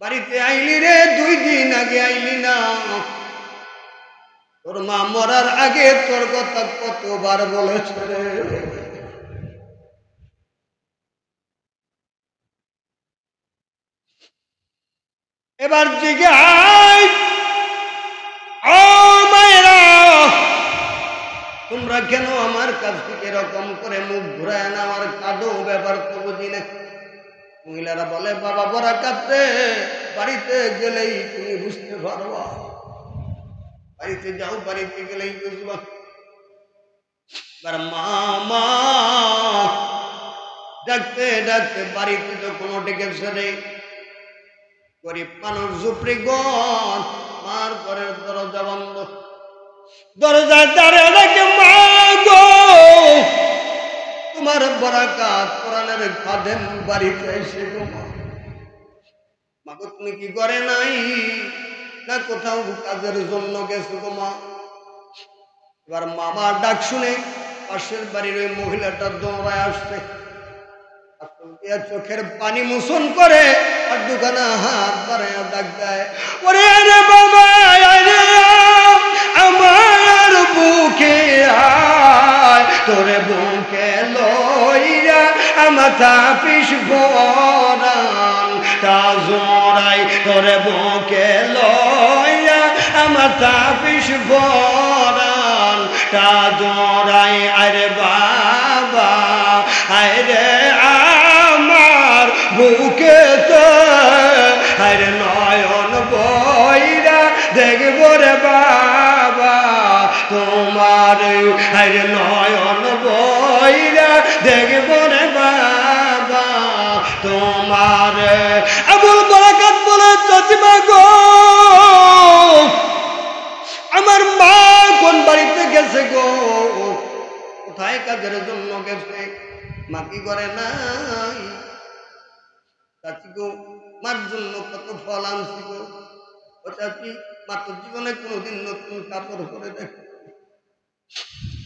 বাড়িতে আইলি রে, 2 দিন আগে আইলি না। তোর মা মরার আগে তোর কথা কতবার বলেছে রে। এবার জিজ্ঞাই, ও মায়েরা, তোমরা কেন আমার কাছ থেকে এরকম করে মুখ ঘুরায় না, আমার কাঁদো, ব্যাপার তো বুঝি না। মহিলারা বলে, বাবা বারাকাত রে, বাড়িতে গেলেই তুমি বুঝতে পারবা, বাড়িতে যাও, বাড়িতে গেলেই বুঝবা। মা ডাকতে ডাকতে বাড়িতে যখন ডেকেছে রে, গরিব মানুষ ঝুপড়ি গন, মার ঘরের দরজা বন্ধ। দরজায় দাঁড়িয়ে ডাকে, মা গো, তোমার বারাকাত কোরআনের খাদেম বাড়িতে এসে গো। মা গো, তুমি কি করে নাই না কোথাও কাজের জন্য গেছো গো মা? এবার মামার ডাক শুনে পাশের বাড়ির ওই মহিলাটা দৌড়ায় আসছে, চোখের পানি মোচন করে আর দুখানা হাত বাড়ায় ডাক দেয়, ওরে রে বাবা, আমার বুকে আয়, তোরে বুকে লইয়া আমার তাপিস বরান তা জোড়াই, তোরে বুকে লইয়া আমার তাপিস বরান তা জোড়াই। আরে বাবা, আরে আমার বুকে তো আরে নয়ন বইরা দেখব রে বাবা তোমার, আরে নয়ন বইরা দেখব রে বাবা তোমার। আবুল বারাকাত বলে, চাচিমা গো, আমার মা কোন বাড়িতে গেছে গো? কোথায় কাজের জন্য গেছে? মা কি করে নাই? চাচি গো, মার জন্য কত ফল আনছি গো। ও চাচি, মা তো জীবনে কোনোদিন নতুন কাপড় পরে দেখো।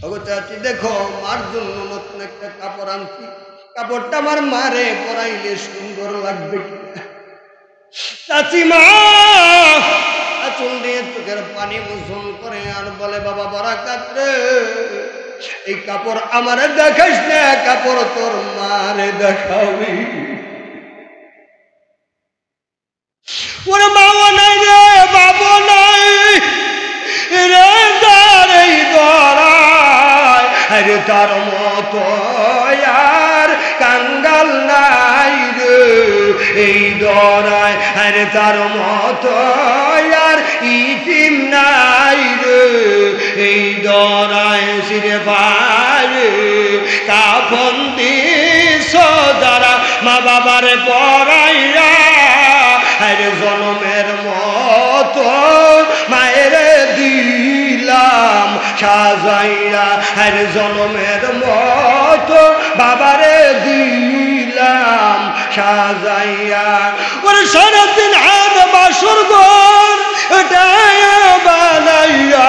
ও চাচি দেখো, মার জন্য নতুন একটা কাপড় আনছি, কাপড়টা আমার মারে পরাইলে সুন্দর লাগবে কিনা। চাচি মা আঁচল দিয়ে চোখের পানি মোচন করে আর বলে, বাবা বারাকাত রে, এই কাপড় আমারে দেখাইস না, কাপড় তোর মারে দেখাবি। ওরে বাবা নাই রে, বাবা নাই রে, তার এই দরায় আরে তার মতো আর কাঙ্গাল নাই রে, এই দরায় আরে তার মতো আর ইতিম নাই রে, এই দরায় সিরে পারে কাফন দিস যারা মা বাবার পড়াইয়া, আরে জনমের মতো মায়ের দিলাম সাজাইয়া আর জনমের মতো বাবারে দিলাম সাজাইয়া ওরে সারাদিন আর বাসর ঘর বানাইয়া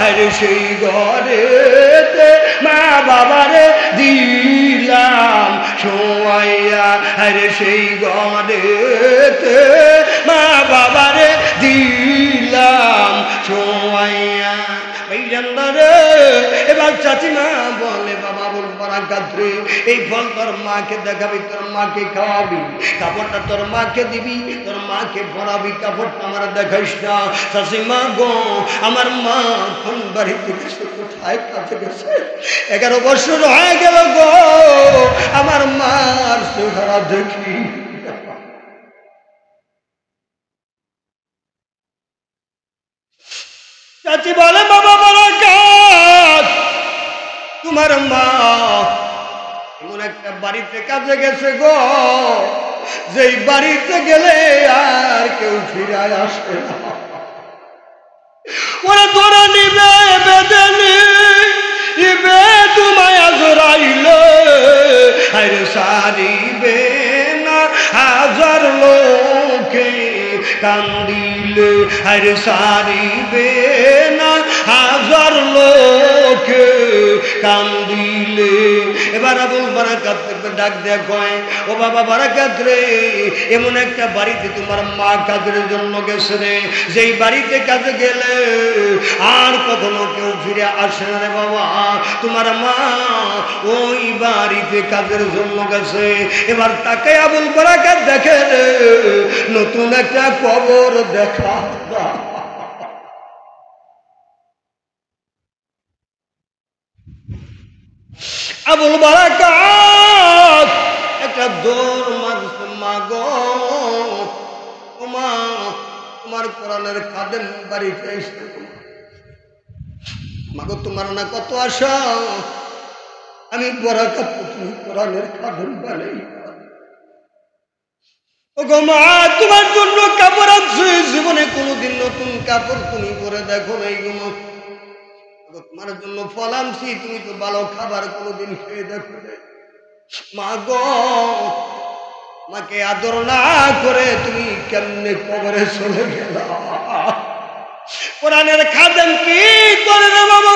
আর সেই ঘরেতে মা বাবারে দিলাম শোয়াইয়া আর সেই ঘরেতে মা বাবারে দিলাম শোয়াইয়া এই জানদারে এবার চাচিমা বলে বাবা বল বারাকাত রে এই ফল তোর মাকে দেখাবি তোর মাকে খাওয়াবি কাপড়টা তোর মাকে দিবি তোর মাকে পরাবি কাপড়টা আমার দেখাইস না চাচিমা গো আমার মা কোন বাড়িতে গেছে কোথায় কাছে গেছে 11 বছর হয়ে গেল গো আমার মার চেহারা দেখি চাচি বলে বাবা বারাকাত তোমার মা এমন একটা বাড়িতে কাজে গেছে গো যেই বাড়িতে গেলে আর কেউ ফিরে আসে না ওরা ধরে নিবে বেঁধে নিবে তোমায় আজরাইলে আরে সারিবে না হাজার লোকে কান্দিলে আরে সারিবে না হাজার লোকে কান্দিলে এবার আবুল বারাকাত ডাক দেয়া কয় ও বাবা বারাকাত রে এমন একটা বাড়িতে তোমার মা কাজের জন্য গেছে রে যেই বাড়িতে কাজে গেলে আর কখনো কেউ ফিরে আসে না রে বাবা তোমার মা ওই বাড়িতে কাজের জন্য গেছে এবার তাকে আবুল বারাকাত দেখে রে নতুন একটা কবর দেখা আবুল বারাকাত একটা দৌড় মারছে মা গো তোমার কোরআনের খাদেম বাড়িতে এসে মা গো তোমার না কত আশা আমি বারাকাত তুমি কোরআনের খাদেম বানাই ও গো মা তোমার জন্য কাপড় আছে জীবনে কোনোদিন নতুন কাপড় তুমি পরে দেখো নাই গো তোমার জন্য ফল আনছি তুমি তো ভালো খাবার কোনোদিন খেয়ে দেখো মা গো মাকে আদর না করে তুমি কেমনে কবরে চলে গেল কোরআনের খাদেম কি করে রে বাবা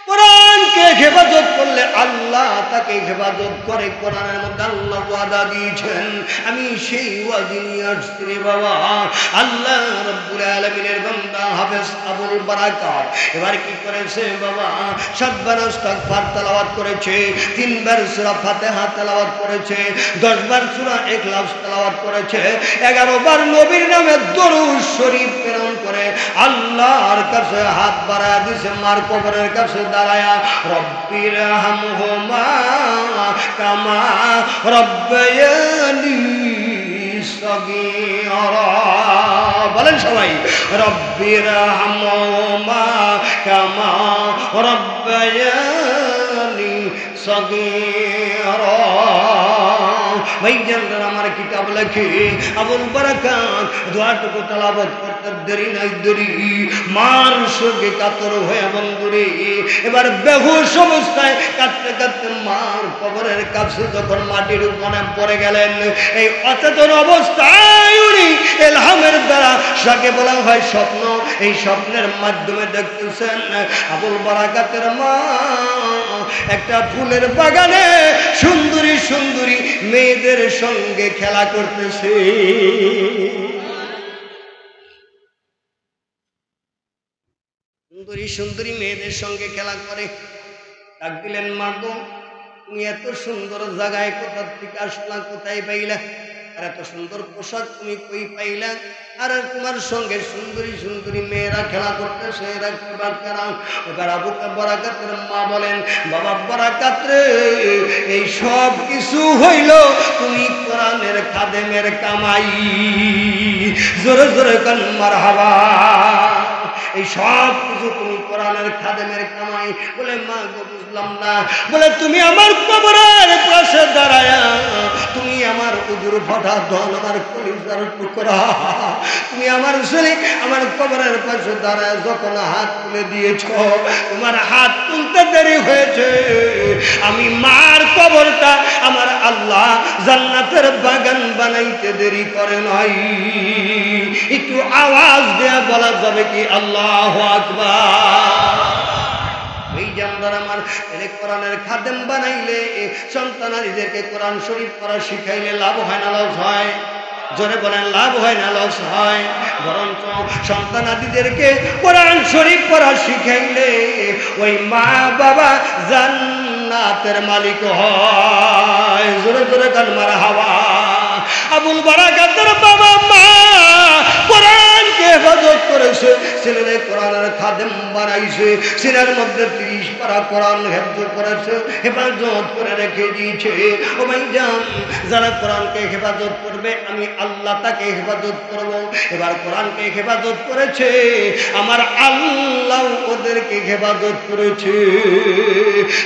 কোরআনকে হেফাজত করলে আল্লাহ তাকে হেফাজত করে কোরআনের মধ্যে আল্লাহ ওয়াদা দিয়েছেন আমি সেই ওয়াদা নিয়ে আসছি রে বাবা আল্লাহ রাব্বুল আলামিনের বান্দা হাফেজ আবুল বারাকাত এবার কি করেছে বাবা 7 বার ইস্তিগফার তেলাওয়াত করেছে 3 বার সূরা ফাতিহা তেলাওয়াত করেছে 10 বার সূরা ইখলাস তেলাওয়াত করেছে 11 বার নবীর নামে দরুদ শরীফ প্রেরণ করে আল্লাহর কাছে হাত বাড়ায় দিয়েছে মার কবরের কাছে দাঁড়ায়া রব্বির হামহুমা কামা রব্বায়ানি সগীরা বলেন সবাই রব্বির হামহুমা কামা রব্বায়ানি সগীরা ভাইজানরা আমার কিতাব লেখে আবুল বারাকাত দোয়াটুকু তেলাওয়াত করতে দেরি নাই দেরি মার শোকে কাতর হয়ে বন্ধুরে এবার বেহুশ অবস্থায় কাঁদতে কাঁদতে মার কবরের কাছে যখন মাটির উপরে পড়ে গেলেন এই অচেতন অবস্থায় উনি ইলহামের দ্বারা যাকে বলা হয় স্বপ্ন এই স্বপ্নের মাধ্যমে দেখতেছেন আবুল বারাকাতের মা একটা ফুলের বাগানে সুন্দরী সুন্দরী মেয়েদের সঙ্গে খেলা করতেছে সুন্দরী সুন্দরী মেয়েদের সঙ্গে খেলা করে ডাক দিলেন মা গো তুমি এত সুন্দর জায়গায় কোথা থেকে আসলা কোথায় পাইলা আর এত সুন্দর পোশাক তুমি কই পাইলা আর তোমার সঙ্গে সুন্দরী সুন্দরী মেয়েরা খেলা করতেছে এবার আবু বারাকাতের মা বলেন বাবা বারাকাত রে এই সব কিছু হইল তুমি কোরআনের খাদেমের কামাই জোরে জোরে কান মারহাবা এই সব কিছু তুমি কোরআনের খাদেমের কামাই। বলে মা গো বুঝলাম না। বলে তুমি আমার কবরের পাশে দাঁড়ায়া তুমি আমার উদুর ফাটা ধন আমার কলিজার টুকরা তুমি আমার ছেলে আমার কবরের পাশে দাঁড়ায় যখন হাত তুলে দিয়েছ, তোমার হাত তুলতে দেরি হয়েছে, আমি মার কবরটা আমার আল্লাহ জান্নাতের বাগান বানাইতে দেরি করে নাই। একটু আওয়াজ দেয়া বলা যাবে কি আল্লাহু আকবার। এই জানদার আমার কোরআনের খাদেম বানাইলে সন্তানাদিদেরকে কোরআন শরীফ পড়া শিখাইলে লাভ হয় না লস হয়? জোরে বলেন লাভ হয় না লস হয়? বরঞ্চ সন্তানাদিদেরকে কোরআন শরীফ পড়া শিখাইলে ওই মা বাবা জান্নাতের মালিক হয়। জোরে জোরে গান মারা হাওয়া। আবুল বারাকাতের বাবা মা কোরআনকে হেফাজত করেছে, ছেলেরে কোরআনের খাদেম বানাইছে, ছেলের মধ্যে 30 পারা কোরআন হেফাজত করেছে, হেফাজত করে রেখে দিয়েছে। ও ভাইজান, যারা কোরআনকে হেফাজত করবে আমি আল্লাহ তাকে হেফাজত করব। এবার কোরআনকে হেফাজত করেছে, আমার আল্লাহ ওদেরকে হেফাজত করেছে।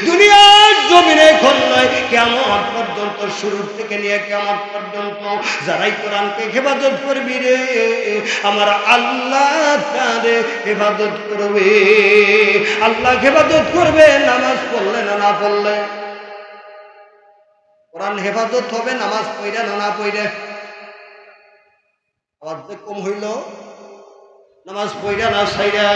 দুনিয়ার জমিনে এখন নয়, কিয়ামত পর্যন্ত, শুরু থেকে নিয়ে কিয়ামত পর্যন্ত যারাই কোরআনকে হেফাজত করবি রে আমার আল্লাহ তারে হেফাজত করবে। আল্লাহ হেফাজত করবে নামাজ পড়লে না পড়লে। কোরআন হেফাজত হবে নামাজ পড়ে না পড়ে। আওয়াজ কম হইল, নামাজ পড়া না সাইরা।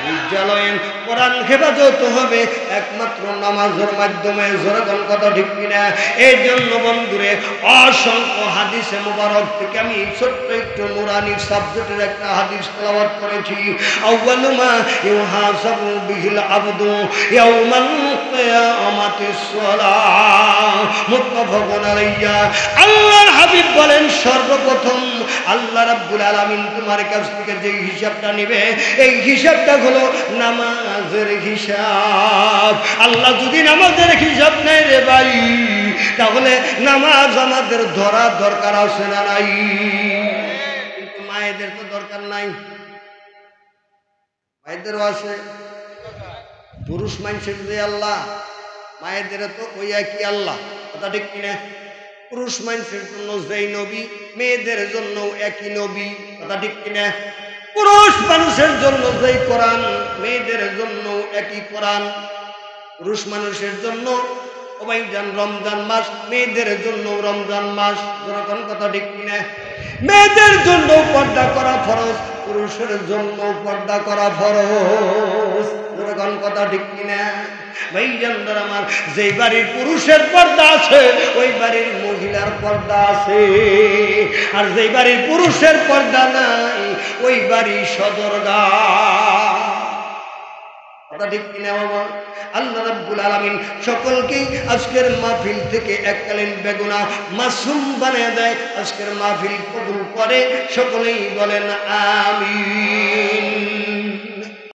বিদ্যালয়ের কোরআন হেফাজত হবে একমাত্র নামাজের মাধ্যমে। জোরগান কথা ঠিক কিনা? এই জন্য বন্ধুরে অসংখ্য হাদিসে মুবারক থেকে আমি ছোট্ট একটু নুরানি সাবজেক্টের একটা হাদিস তেলাওয়াত করেছি। আউয়ালু মা ইউহাসাবু বিহিল আবদু ইয়াউমাল কিয়ামাতিস সালাহ মুত্তাফাকুন আলাইহি। আল্লাহর হাবিব বলেন সর্বপ্রথম আল্লাহ রাব্বুল আলামিন তোমার কাছ থেকে যে হিসাবটা নেবে এই হিসাবটা হলো নামাজের হিসাব। আল্লাহ যদি নামাজের হিসাব নেয় রে ভাই, তাহলে নামাজ আমাদের ধরা দরকার আছে না নাই? কিন্তু মায়েদের তো দরকার নাই, মায়েদেরও আছে। পুরুষ মানুষের যে আল্লাহ, মায়েদের তো ওই একই আল্লাহ। কথা ঠিক কিনা? পুরুষ মানুষের জন্য যেই নবী, মেয়েদের জন্য একই নবী। কথা ঠিক কিনা? পুরুষ মানুষের জন্য যেই কোরআন, মেয়েদের জন্য একই কোরআন। পুরুষ মানুষের জন্য রমজান মাস, মেয়েদের জন্য রমজান মাস। যখন কথা ঠিক কিনা? মেয়েদের জন্য পর্দা করা ফরজ, পুরুষের জন্য পর্দা করা ফরজ। যখন কথা ঠিক কিনা? ভাইজানরা আমার, যেই বাড়ির পুরুষের পর্দা আছে ওই বাড়ির মহিলার পর্দা আছে, আর যেই বাড়ির পুরুষের পর্দা নাই ওই বাড়ি সদরঘাট। কথা ঠিক কিনা বাবা? আল্লাহ রাব্বুল আলামিন সকলকেই আজকের মাহফিল থেকে এককালীন বেগুনা মাসুম বানিয়ে দেয়। আজকের মাহফিল কবুল করে সকলেই বলেন আমিন।